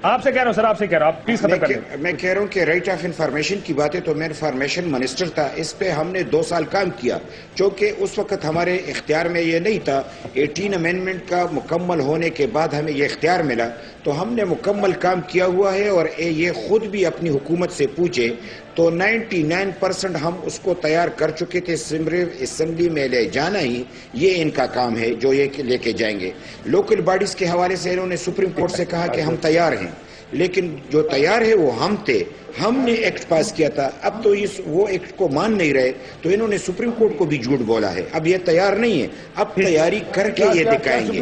Speaker 2: آپ سے کہہ رہا ہوں سر، آپ سے کہہ رہا ہوں، آپ پلیز ختم کر لیں۔
Speaker 6: میں کہہ رہا ہوں کہ رائٹ آف انفارمیشن کی باتیں تو میں انفارمیشن منسٹر تھا، اس پہ ہم نے 2 سال کام کیا، چونکہ اس وقت ہمارے اختیار میں یہ نہیں تھا۔ 18 امینڈمنٹ کا مکمل ہونے کے بعد ہمیں یہ اختیار ملا، تو ہم نے مکمل کام کیا ہوا ہے، اور یہ خود بھی اپنی حکومت سے پوچھے تو 99% ہم اس کو تیار کر چکے تھے، اسمبلی میں لے جانا ہی یہ ان کا کام ہے جو یہ لے کے جائیں گے۔ لوکل باڈیز کے حوالے سے انہوں نے سپریم کورٹ سے کہا کہ ہم تیار ہیں، لیکن جو تیار ہے وہ ہم تھے، ہم نے ایکٹ پاس کیا تھا۔ اب تو وہ ایکٹ کو مان نہیں رہے، تو انہوں نے سپریم کورٹ کو بھی جھوٹ بولا ہے، اب یہ تیار نہیں ہے، اب تیاری کر کے یہ دکھائیں گے۔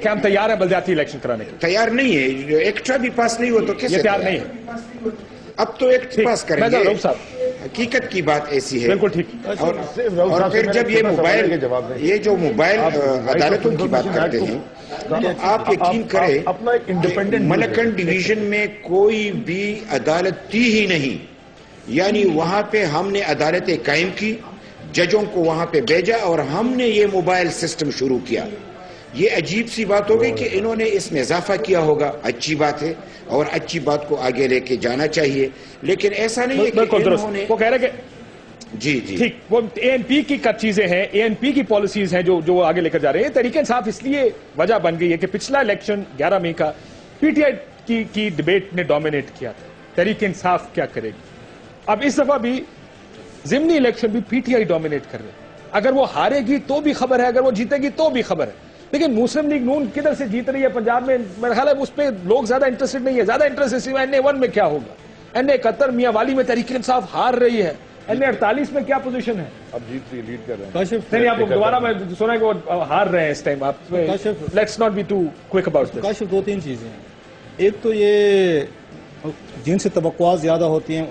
Speaker 2: کیا ہم تیار ہیں بلدیاتی الیکشن کرانے کے؟
Speaker 6: تیار نہیں ہے، ایکٹ بھی پاس نہیں ہوا تو کیسے
Speaker 2: تیار نہیں ہے؟
Speaker 6: اب تو ایکٹ پاس کریں گے۔ حقیقت کی بات ایسی ہے،
Speaker 2: بالکل ٹھیک۔
Speaker 6: اور پھر جب یہ جو موبائل عدالتوں کی بات کرتے ہیں، تو آپ یقین کریں ملکنڈ ڈویژن میں کوئی بھی عدالت تھی ہی نہیں، یعنی وہاں پہ ہم نے عدالتیں قائم کی، ججوں کو وہاں پہ بھیجا، اور ہم نے یہ موبائل سسٹم شروع کیا۔ یہ عجیب سی بات ہو گئی کہ انہوں نے اس میں اضافہ کیا ہوگا، اچھی بات ہے، اور اچھی بات کو آگے لے کے جانا چاہیے، لیکن ایسا نہیں ہے کہ انہوں نے
Speaker 2: وہ کہہ رہے کہ
Speaker 6: جی
Speaker 2: ٹھیک، وہ اے این پی کی چیزیں ہیں، اے این پی کی پالیسیز ہیں جو آگے لے کر جا رہے ہیں۔ تحریک انصاف اس لیے وجہ بن گئی ہے کہ پچھلا الیکشن 11 مئی کا پی ٹی آئی کی ڈیبیٹ نے ڈومینیٹ کیا تھا، تحریک انصاف کیا کرے گی۔ اب اس دفعہ بھی ضمنی الیکشن بھی پی ٹی آئی ڈومینیٹ کر رہے ہیں، اگر وہ ہارے گی تو بھی خبر ہے، اگر وہ جیتے گی تو بھی خبر ہے۔ لیکن مسلم لیگ نون کدھر سے جیت رہی ہے پنجاب میں، میرا خیال ہے اس پہ لوگ زیادہ انٹرسٹڈ نہیں ہے، زیادہ انٹرسٹ این اے 1 میں کیا ہوگا، این اے 71 میاں والی میں تحریک انصاف ہار رہی ہے، این اے 48 میں کیا پوزیشن ہے؟
Speaker 3: اب جیت رہی، لیڈ کر رہے ہیں۔
Speaker 2: نہیں، آپ دوبارہ میں سنا ہے کہ وہ ہار رہے ہیں اس ٹائم۔ آپ let's not be too quick about this.
Speaker 5: Kashif 2-3 چیزیں ہیں، ایک تو یہ جن سے توقعات زیادہ ہوتی ہیں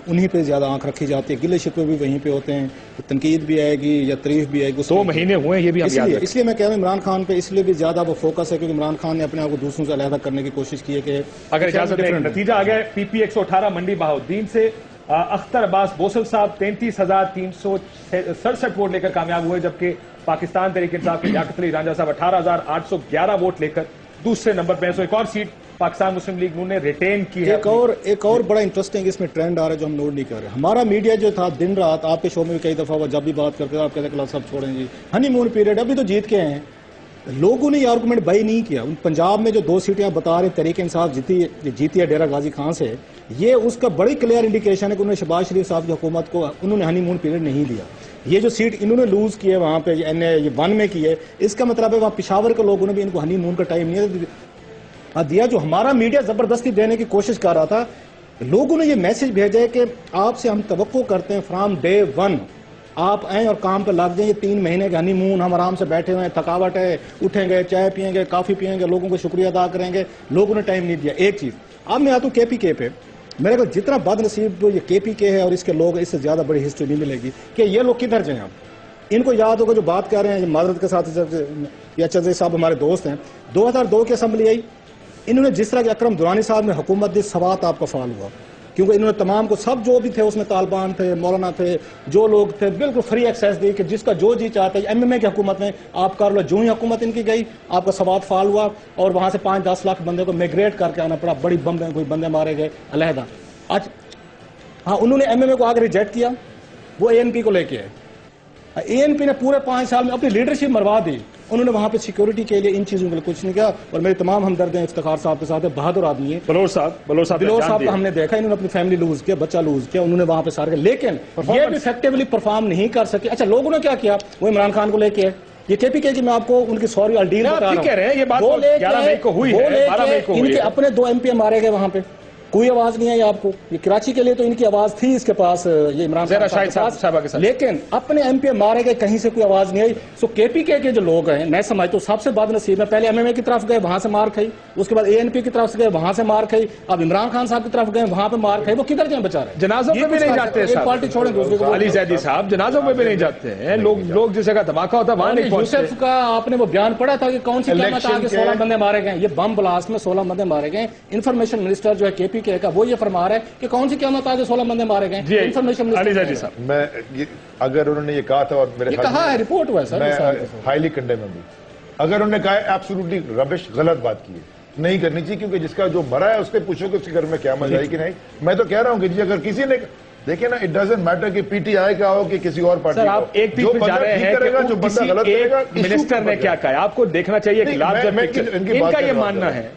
Speaker 5: انہی پہ زیادہ آنکھ رکھی جاتی ہے، گلے شکوے بھی وہیں پہ ہوتے ہیں، تنقید بھی آئے گی یا تعریف بھی آئے گی۔
Speaker 2: 2 مہینے ہوئے یہ بھی ہم یاد رکھیں۔
Speaker 5: اس لیے میں کہہ رہا ہوں عمران خان پہ اس لیے بھی زیادہ وہ فوکس ہے کیونکہ عمران خان نے اپنے آپ کو دوسروں سے علیحدہ کرنے کی کوشش کی ہے کہ
Speaker 2: اگر اجازت دیں نتیجہ آ گیا پی پی 118 منڈی بہاؤدین سے اختر عباس بوسل صاحب 33,367 ووٹ لے کر کامیاب ہوئے، جبکہ پاکستان تحریک انصاف کے لیاقت علی رانجھا صاحب 18,811 ووٹ لے کر دوسرے نمبر پہ ہیں۔ ایک اور سیٹ پاکستان مسلم لیگ نون نے ریٹین کی ہے۔
Speaker 5: ایک اور بڑا انٹرسٹنگ اس میں ٹرینڈ آ رہا ہے جو ہم نوٹ نہیں کر رہے۔ ہمارا میڈیا جو تھا دن رات، آپ کے شو میں بھی کئی دفعہ جب بھی بات کرتے ہیں آپ کہتے ہیں کہ سب چھوڑیں جی، ہنی مون پیریڈ، ابھی تو جیت کے ہیں۔ لوگوں نے یہ آرگومنٹ بائی نہیں کیا۔ پنجاب میں جو 2 سیٹیں بتا رہے تحریک انصاف جیتی ہے ڈیرہ غازی خان سے، یہ اس کا بڑی کلیئر انڈیکیشن ہے کہ انہوں نے شہباز شریف صاحب کی حکومت کو انہوں نے ہنی مون پیریڈ نہیں دیا۔ یہ جو سیٹ انہوں نے لوز کی ہے وہاں پہ این اے 1 میں کی ہے، اس کا مطلب ہے وہاں پشاور کے لوگوں نے بھی ان کو ہنی مون کا ٹائم نہیں دیا۔ جو ہمارا میڈیا زبردستی دینے کی کوشش کر رہا تھا، لوگوں نے یہ میسج بھیجا ہے کہ آپ سے ہم توقع کرتے ہیں فرام ڈے 1 آپ آئیں اور کام پہ لگ جائیں۔ یہ 3 مہینے کا ہنی مون، ہم آرام سے بیٹھے ہوئے ہیں، تھکاوٹ ہے، اٹھیں گے، چائے پیئیں گے، کافی پیئیں گے، لوگوں کو شکریہ ادا کریں گے، لوگوں نے ٹائم نہیں دیا۔ ایک چیز اب میں آتا ہوں کے پی کے پہ، میرے کو جتنا بد نصیب یہ کے پی کے ہے اور اس کے لوگ، اس سے زیادہ بڑی ہسٹری نہیں ملے گی کہ یہ لوگ کدھر جائیں۔ اب ان کو یاد ہوگا جو بات کر رہے ہیں معذرت کے ساتھ، یا چزے صاحب ہمارے دوست ہیں، 2002 کی اسمبلی آئی، انہوں نے جس طرح کہ اکرم درانی صاحب نے حکومت دی، سوات آپ کا فعال ہوا، کیونکہ انہوں نے تمام کو سب جو بھی تھے اس میں طالبان تھے، مولانا تھے، جو لوگ تھے، بالکل فری ایکسیس دی کہ جس کا جو جی چاہتا ہے۔ ایم ایم اے کی حکومت میں آپ کر لو، جو ہی حکومت ان کی گئی آپ کا سوات فعال ہوا، اور وہاں سے 5-10 لاکھ بندے کو میگریٹ کر کے آنا پڑا، بڑی کوئی بندے مارے گئے علیحدہ۔ آج ہاں انہوں نے ایم ایم اے کو آگے ریجیکٹ کیا، وہ اے این پی کو لے کے آئے۔ اے این پی نے پورے 5 سال میں اپنی لیڈرشپ مروا دی، انہوں نے وہاں پہ سیکورٹی کے لیے ان چیزوں کے لیے کچھ نہیں کیا، اور میرے تمام ہمدرد ہیں افتخار صاحب کے ساتھ، بہادر آدمی ہیں۔ بلور صاحب کو ہم نے دیکھا، انہوں نے اپنی فیملی لوز کیا، بچہ لوز کیا، انہوں نے وہاں پہ سارے، لیکن یہ بھی افیکٹولی پرفارم نہیں کر سکے۔ اچھا لوگوں نے کیا کیا، وہ عمران خان کو لے کے یہ کے پی کے میں آپ کو ان کی سوری الڈیل بتا رہا ہوں،
Speaker 2: یہ بات 11 مئی کو ہوئی ہے، 12 مئی کو ہوئی ہے،
Speaker 5: ان کے اپنے 2 ایم پی مارے گئے وہاں پہ، کوئی آواز نہیں آئی آپ کو۔ یہ کراچی کے لیے تو ان کی آواز تھی اس کے پاس، یہ عمران خان صاحب کے پاس، لیکن اپنے ایم پی مارے گئے، کہیں سے کوئی آواز نہیں آئی۔ سو کے پی کے جو لوگ ہیں، میں سمجھتا ہوں سب سے بد نصیب ہے، پہلے ایم ایم اے کی طرف گئے وہاں سے مار کھائی، اس کے بعد اے این پی کی طرف سے گئے وہاں سے مار کھائی، اب عمران خان صاحب کی طرف گئے وہاں پہ مار کھائی، وہ کدھر جائیں بچا رہے؟
Speaker 2: جنازوں پہ بھی نہیں جاتے،
Speaker 5: ایک پارٹی چھوڑیں دوسرے کو۔
Speaker 2: علی زیدی صاحب جنازوں پہ بھی نہیں جاتے ہیں، لوگ جس جگہ دھماکہ ہوتا ہے وہاں نہیں پہنچتے۔
Speaker 5: یوسف کا آپ نے وہ بیان پڑھا تھا کہ کون سی قیامت آ کے 16 بندے مارے گئے، یہ بم بلاسٹ میں 16 بندے مارے گئے۔ انفارمیشن منسٹر جو ہے کے پی کے کا، وہ یہ فرما رہا ہے کہ کون سی قیامت آ کے 16 بندے مارے گئے۔ انفارمیشن
Speaker 2: علی زیدی صاحب،
Speaker 3: میں اگر انہوں نے یہ کہا تھا، اور میرے
Speaker 5: کہا ہے رپورٹ ہوا ہے سر،
Speaker 3: میں ہائیلی کنڈیم ہوں، اگر انہوں نے کہا ہے ایبسولوٹلی ربش، غلط بات کی ہے، نہیں کرنی چاہیے, کیونکہ جس کا جو مرا ہے اس سے پوچھو کہ اس کے گھر میں کیا مزہ آئی کہ نہیں. میں تو کہہ رہا ہوں کہ جی اگر کسی نے دیکھیں نا, اٹ ڈزنٹ میٹر کہ پی ٹی آئی کا ہو کہ کسی اور پارٹی
Speaker 2: سر
Speaker 3: کا ہو,
Speaker 2: آپ ایک
Speaker 3: جو
Speaker 2: پیج پہ جا
Speaker 3: بندہ
Speaker 2: رہے
Speaker 3: ٹھیک
Speaker 2: ہیں
Speaker 3: کرے گا,
Speaker 2: کہ
Speaker 3: جو بندہ
Speaker 2: کسی
Speaker 3: غلط کرے گا,
Speaker 2: ایک منسٹر نے کیا کہا ہے, آپ کو دیکھنا چاہیے کہ لارجر پکچر. ان کا یہ ماننا ہے,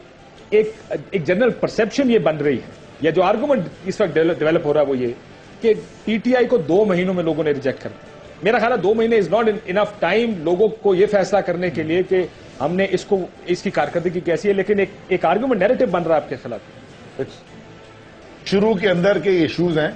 Speaker 2: ایک جنرل پرسپشن یہ بن رہی ہے, یا جو آرگومنٹ اس وقت ڈیولپ ہو رہا ہے وہ یہ کہ پی ٹی آئی کو 2 مہینوں میں لوگوں نے ریجیکٹ کر دیا. میرا خیال ہے 2 مہینے از ناٹ انف ٹائم لوگوں کو یہ فیصلہ کرنے کے لیے کہ ہم نے اس کی کارکردگی کیسی ہے, لیکن ایک آرگومنٹ نیریٹو بن رہا ہے آپ کے خلاف.
Speaker 3: شروع کے اندر کے ایشوز ہیں.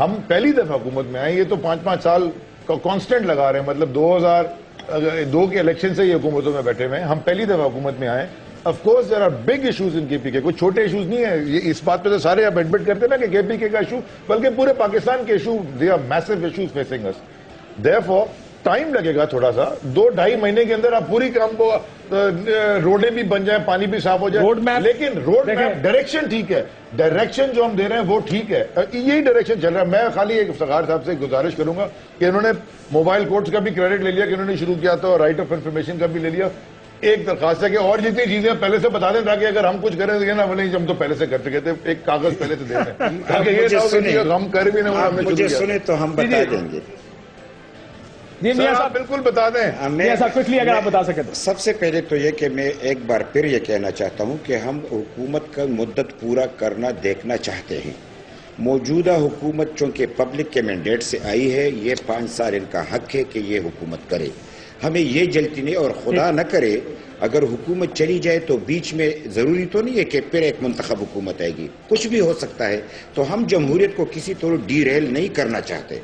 Speaker 3: ہم پہلی دفعہ حکومت میں آئے, یہ تو 5-5 سال کا کانسٹنٹ لگا رہے ہیں, مطلب 2002 کے الیکشن سے یہ حکومتوں میں بیٹھے ہوئے ہیں. ہم پہلی دفعہ حکومت میں آئے. Of course there are big issues in K P کے, کوئی چھوٹے ایشوز نہیں ہیں. یہ اس بات پہ تو سارے اب ایڈمٹ کرتے ہیں نا کہ کے پی کے کا ایشو, بلکہ پورے پاکستان کے issue, they are massive issues facing us. Therefore time لگے گا تھوڑا سا, 2-2.5 مہینے کے اندر آپ پوری کام کو روڈیں بھی بن جائیں, پانی بھی صاف ہو جائے, لیکن روڈ میپ ڈائریکشن ٹھیک ہے, ڈائریکشن جو ہم دے رہے ہیں وہ ٹھیک ہے, یہی ڈائریکشن چل رہا ہے. میں خالی ایک افتخار صاحب سے گزارش کروں گا کہ انہوں نے موبائل کورٹس کا بھی کریڈٹ لے لیا کہ انہوں نے شروع کیا تھا, اور رائٹ آف انفارمیشن کا بھی لے لیا. ایک درخواست ہے کہ اور جتنی چیزیں پہلے سے بتا دیں تاکہ اگر ہم کچھ کریں تو نا نہیں ہم تو پہلے سے کر چکے تھے, ایک کاغذ پہلے سے دے دیں تاکہ یہ نہ ہو کہ ہم کر بھی نہ
Speaker 6: مجھے سنیں تو ہم بتا دیں گے.
Speaker 3: آپ بالکل بتا دیں.
Speaker 2: اگر آپ بتا سکیں.
Speaker 6: سب سے پہلے تو یہ کہ میں ایک بار پھر یہ کہنا چاہتا ہوں کہ ہم حکومت کا مدت پورا کرنا دیکھنا چاہتے ہیں. موجودہ حکومت چونکہ پبلک کے مینڈیٹ سے آئی ہے, یہ 5 سال ان کا حق ہے کہ یہ حکومت کرے. ہمیں یہ جلتی نہیں, اور خدا نہ کرے اگر حکومت چلی جائے تو بیچ میں ضروری تو نہیں ہے کہ پھر ایک منتخب حکومت آئے گی, کچھ بھی ہو سکتا ہے. تو ہم جمہوریت کو کسی طور ڈی ریل نہیں کرنا چاہتے.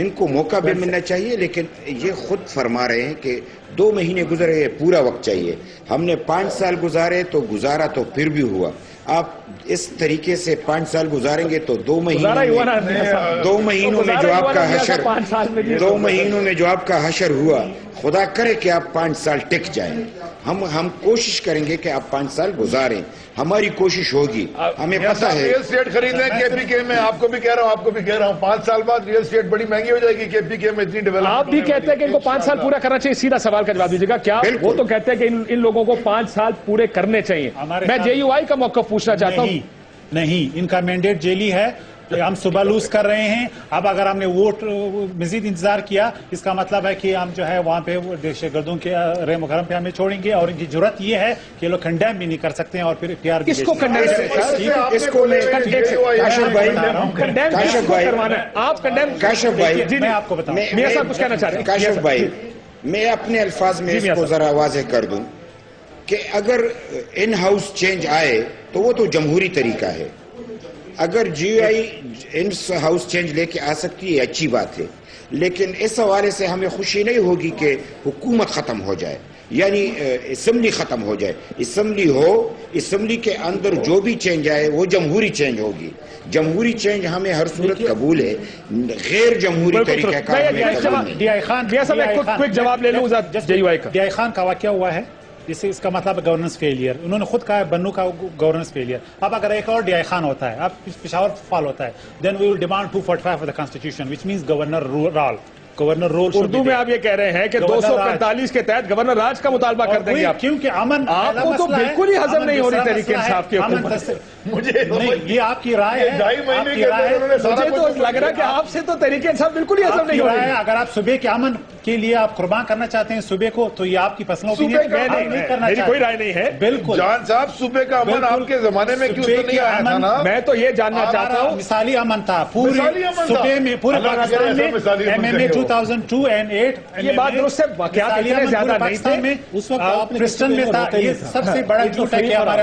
Speaker 6: ان کو موقع بھی ملنا چاہیے, لیکن یہ خود فرما رہے ہیں کہ 2 مہینے گزرے, یہ پورا وقت چاہیے. ہم نے 5 سال گزارے تو گزارا تو پھر بھی ہوا. آپ اس طریقے سے 5 سال گزاریں گے تو 2 مہینوں میں جو آپ کا حشر 2 مہینوں میں جو آپ کا حشر ہوا, خدا کرے کہ آپ 5 سال ٹک جائیں. ہم کوشش کریں گے کہ آپ 5 سال گزاریں, ہماری کوشش ہوگی. ہمیں پتہ ہے
Speaker 3: ریل اسٹیٹ خریدیں کے پی کے میں, آپ کو بھی کہہ رہا ہوں, آپ کو بھی کہہ رہا ہوں, 5 سال بعد ریل اسٹیٹ بڑی مہنگی ہو جائے گی کے پی کے میں, اتنی ڈیولپ.
Speaker 2: آپ بھی کہتے ہیں کہ ان کو 5 سال پورا کرنا چاہیے. سیدھا سوال کا جواب دیجیے گا, کیا وہ تو کہتے ہیں کہ ان لوگوں کو 5 سال پورے کرنے چاہیے. میں جے یو آئی کا موقف پوچھنا چاہتا ہوں.
Speaker 4: نہیں, ان کا مینڈیٹ جیلی ہے. ہم صبح لوز کر رہے ہیں. اب اگر ہم نے ووٹ مزید انتظار کیا, اس کا مطلب ہے کہ ہم جو ہے وہاں پہ دہشت گردوں کے رحم و کرم پہ ہمیں چھوڑیں گے, اور ان کی جرت یہ ہے کہ لوگ کنڈیم بھی نہیں کر سکتے ہیں, اور پھر اختیار بھی.
Speaker 2: اس کو کنڈیم
Speaker 4: میں آپ کو بتاؤں,
Speaker 2: میاں صاحب کچھ کہنا چاہ رہے ہیں.
Speaker 6: کاشف بھائی, میں اپنے الفاظ میں اس کو ذرا واضح کر دوں کہ اگر ان ہاؤس چینج آئے تو وہ تو جمہوری طریقہ ہے. اگر جی آئی ان ہاؤس چینج لے کے آ سکتی ہے اچھی بات ہے, لیکن اس حوالے سے ہمیں خوشی نہیں ہوگی کہ حکومت ختم ہو جائے, یعنی اسمبلی ختم ہو جائے. اسمبلی ہو, اسمبلی کے اندر جو بھی چینج آئے وہ جمہوری چینج ہوگی. جمہوری چینج ہمیں ہر صورت قبول ہے, غیر جمہوری طریقہ کار ہمیں قبول نہیں.
Speaker 4: ڈی آئی خان
Speaker 2: جواب لے لوں جے یو آئی کا.
Speaker 4: ڈی آئی خان کا واقعہ ہوا ہے, اس کا مطلب گورننس فیلئر. انہوں نے خود کہا ہے بنو کا گورننس فیلئر. اب اگر ایک اور ڈی آئی خان ہوتا ہے, اب پشاور فال ہوتا ہے, then we will demand 245 of the constitution, which means governor rule.
Speaker 2: Urdu میں آپ یہ کہہ رہے ہیں کہ 245 کے تحت گورنر راج کا مطالبہ کر دیں گے آپ,
Speaker 4: کیونکہ امن
Speaker 2: آپ کو تو بالکل ہی ہضم نہیں ہو رہی تحریک انصاف کی حکومت.
Speaker 4: یہ آپ کی رائے ہے,
Speaker 2: مجھے تو لگ رہا ہے کہ آپ سے تو تحریک انصاف بالکل ہی ہضم نہیں ہو رہی ہے.
Speaker 4: اگر آپ صوبے کے امن کے لیے آپ قربان کرنا چاہتے ہیں صوبے کو, تو یہ آپ کی فیصلوں کی
Speaker 2: میری کوئی رائے نہیں ہے.
Speaker 4: بالکل
Speaker 3: جان صاحب, صوبے کا امن آپ کے زمانے میں کیوں نہیں آیا تھا نا؟
Speaker 2: میں تو یہ جاننا چاہتا ہوں.
Speaker 4: مثالی امن تھا پورے صوبے میں, پورے پاکستان میں. MMA 2002 and 8
Speaker 2: یہ بات درست ہے, واقعات اتنے زیادہ نہیں تھے.
Speaker 4: اس وقت کرسچن میں تھا. یہ سب سے بڑا جھوٹ ہے کہ ہمارے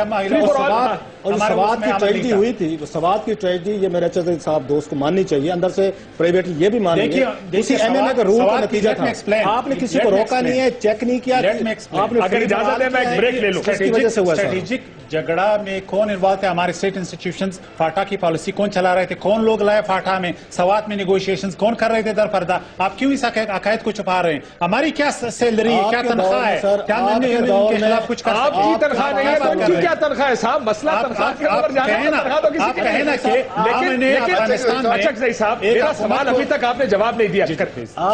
Speaker 5: اور سوات کی ٹریجڈی ہوئی تھی, سوات کی ٹریجڈی, یہ میرے اچھے صاحب دوست کو ماننی چاہیے, اندر سے پرائیویٹلی یہ بھی مانیں گے. اسی ایم ایم اے کا رول کا نتیجہ تھا. آپ نے کسی کو روکا نہیں ہے, چیک نہیں کیا.
Speaker 2: آپ نے اگر اجازت ہے میں ایک بریک لے لوں.
Speaker 5: اس کی وجہ سے ہوا.
Speaker 4: اسٹریٹجک جھگڑا میں کون انوالو ہے؟ ہمارے اسٹیٹ انسٹیٹیوشنز. فاٹا کی پالیسی کون چلا رہے تھے, کون لوگ لائے فاٹا میں, سوات میں نیگوشیشنز کون کر رہے تھے در پردہ؟ آپ کیوں اس عقائد کو چھپا رہے ہیں؟ ہماری کیا سیلری, کیا تنخواہ ہے, کیا ہم نے ان کے خلاف کچھ کر سکتے ہیں؟
Speaker 2: آپ کی تنخواہ نہیں ہے تو ان کی کیا تنخواہ ہے صاحب؟ مسئلہ تنخواہ کے اوپر جانا ہے.
Speaker 4: آپ کہنا کہ افغانستان میں
Speaker 2: اچھا صاحب, میرا سوال ابھی تک آپ نے جواب نہیں دیا.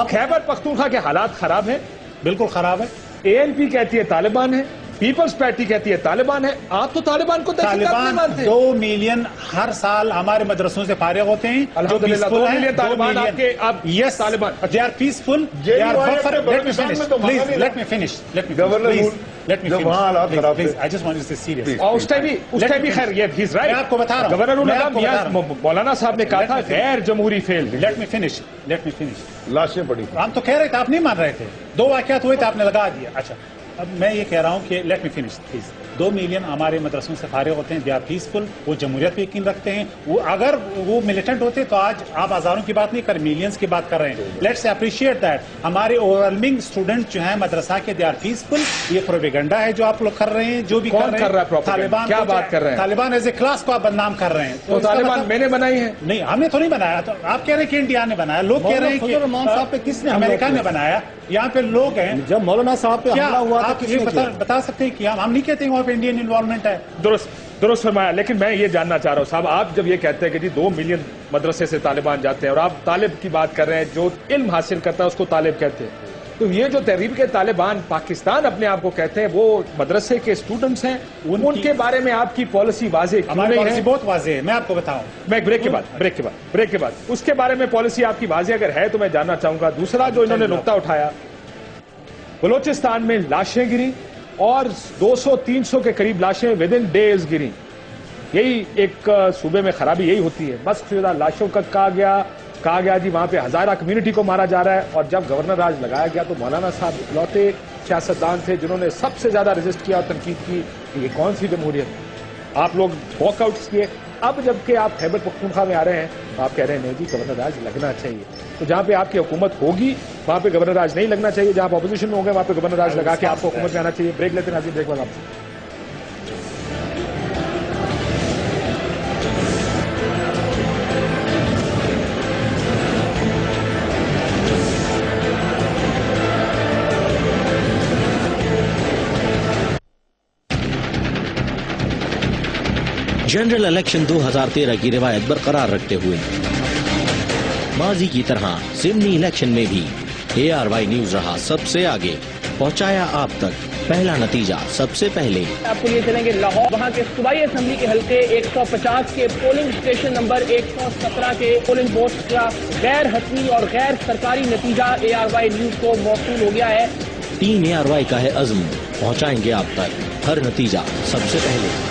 Speaker 2: خیبر پختونخوا کے حالات خراب ہیں,
Speaker 4: بالکل خراب ہے.
Speaker 2: ANP کہتی ہے طالبان ہے, پیپلز پارٹی کہتی ہے طالبان ہے. آپ تو طالبان کو
Speaker 4: طالبان 2 ملین ہر سال ہمارے مدرسوں سے فارغ ہوتے ہیں.
Speaker 2: الحمدللہ 2 ملین طالبان آپ کے.
Speaker 4: یس Taliban they are peaceful. They are buffer. Let me finish. Please let me finish. Let me finish. Let me finish. Please, I just want you to stay serious.
Speaker 2: اور اس ٹائم بھی خیر یہ he's right.
Speaker 4: میں آپ کو بتا رہا ہوں.
Speaker 2: گورنر مولانا صاحب نے کہا تھا غیر جمہوری فعل.
Speaker 4: Let me finish. Let me finish.
Speaker 3: لاشیں پڑی.
Speaker 4: ہم تو کہہ رہے تھے, آپ نہیں مان رہے تھے. 2 واقعات ہوئے تھے, آپ نے لگا دیا. اچھا اب میں یہ کہہ رہا ہوں کہ let me finish please. 2 million ہمارے مدرسوں سے فارغ ہوتے ہیں. They are peaceful. وہ جمہوریت پہ یقین رکھتے ہیں. وہ اگر وہ ملیٹنٹ ہوتے تو آج آپ ہزاروں کی بات نہیں کر, ملینز کی بات کر رہے ہیں. Let's appreciate that. ہمارے اوورولمنگ اسٹوڈنٹ جو ہیں مدرسہ کے, دے آر پیسفل. یہ پروپیگنڈا ہے جو آپ لوگ کر رہے ہیں, جو بھی کر رہے ہیں. طالبان
Speaker 2: کیا بات کر رہے ہیں؟
Speaker 4: طالبان ایز اے کلاس کو آپ بدنام کر رہے ہیں.
Speaker 2: تو طالبان میں نے بنائی ہے؟
Speaker 4: نہیں, ہم نے تو نہیں بنایا. تو آپ کہہ رہے ہیں کہ انڈیا نے بنایا. لوگ کہہ رہے ہیں کہ صاحب پہ کس نے, امریکہ نے بنایا. یہاں پہ لوگ ہیں.
Speaker 5: جب مولانا صاحب پہ حملہ ہوا تھا کس نے
Speaker 4: بتا سکتے ہیں کہ ہم نہیں کہتے ہیں وہاں پہ انڈین انوالومنٹ ہے.
Speaker 2: درست فرمایا. لیکن میں یہ جاننا چاہ رہا ہوں صاحب, آپ جب یہ کہتے ہیں کہ جی 2 ملین مدرسے سے طالبان جاتے ہیں اور آپ طالب کی بات کر رہے ہیں, جو علم حاصل کرتا ہے اس کو طالب کہتے ہیں, تو یہ جو تحریک کے طالبان پاکستان اپنے آپ کو کہتے ہیں وہ مدرسے کے اسٹوڈنٹس ہیں, ان کے بارے میں آپ کی پالیسی واضح کیوں نہیں ہے؟
Speaker 4: ہماری پالیسی بہت واضح ہے. میں آپ کو بتاؤں,
Speaker 2: میں بریک کے بعد اس کے بارے میں پالیسی آپ کی واضح اگر ہے تو میں جاننا چاہوں گا. دوسرا جو انہوں نے نقطہ اٹھایا, بلوچستان میں لاشیں گری اور 200-300 کے قریب لاشیں ود ان ڈیز گری. یہی ایک صوبے میں خرابی یہی ہوتی ہے. مسخ شدہ لاشوں کا کہا گیا جی وہاں پہ ہزارہ کمیونٹی کو مارا جا رہا ہے. اور جب گورنر راج لگایا گیا تو مولانا صاحب اکلوتے سیاستدان تھے جنہوں نے سب سے زیادہ ریزسٹ کیا اور تنقید کی کہ یہ کون سی جمہوریت. آپ لوگ واک آؤٹس کیے. اب جب کہ آپ خیبر پختونخوا میں آ رہے ہیں تو آپ کہہ رہے ہیں نہیں جی گورنر راج لگنا چاہیے. تو جہاں پہ آپ کی حکومت ہوگی وہاں پہ گورنر راج نہیں لگنا چاہیے. جہاں آپ اپوزیشن میں ہوں گے وہاں پہ گورنر راج لگا کے آپ کو حکومت میں آنا چاہیے. بریک لیتے ہیں ناظرین, بریک بعد آپ سے.
Speaker 7: جنرل الیکشن 2013 کی روایت برقرار رکھتے ہوئے ماضی کی طرح ضمنی الیکشن میں بھی ARY نیوز رہا سب سے آگے, پہنچایا آپ تک پہلا نتیجہ سب سے پہلے.
Speaker 8: آپ کو یہ چلیں گے لاہور, وہاں کے صوبائی اسمبلی کے حلقے 150 کے پولنگ اسٹیشن نمبر 117 کے پولنگ بوتھ کا غیر حتمی اور غیر سرکاری نتیجہ ARY نیوز کو موصول ہو گیا ہے.
Speaker 7: ٹیم ARY کا ہے عزم, پہنچائیں گے آپ تک ہر نتیجہ سب سے پہلے.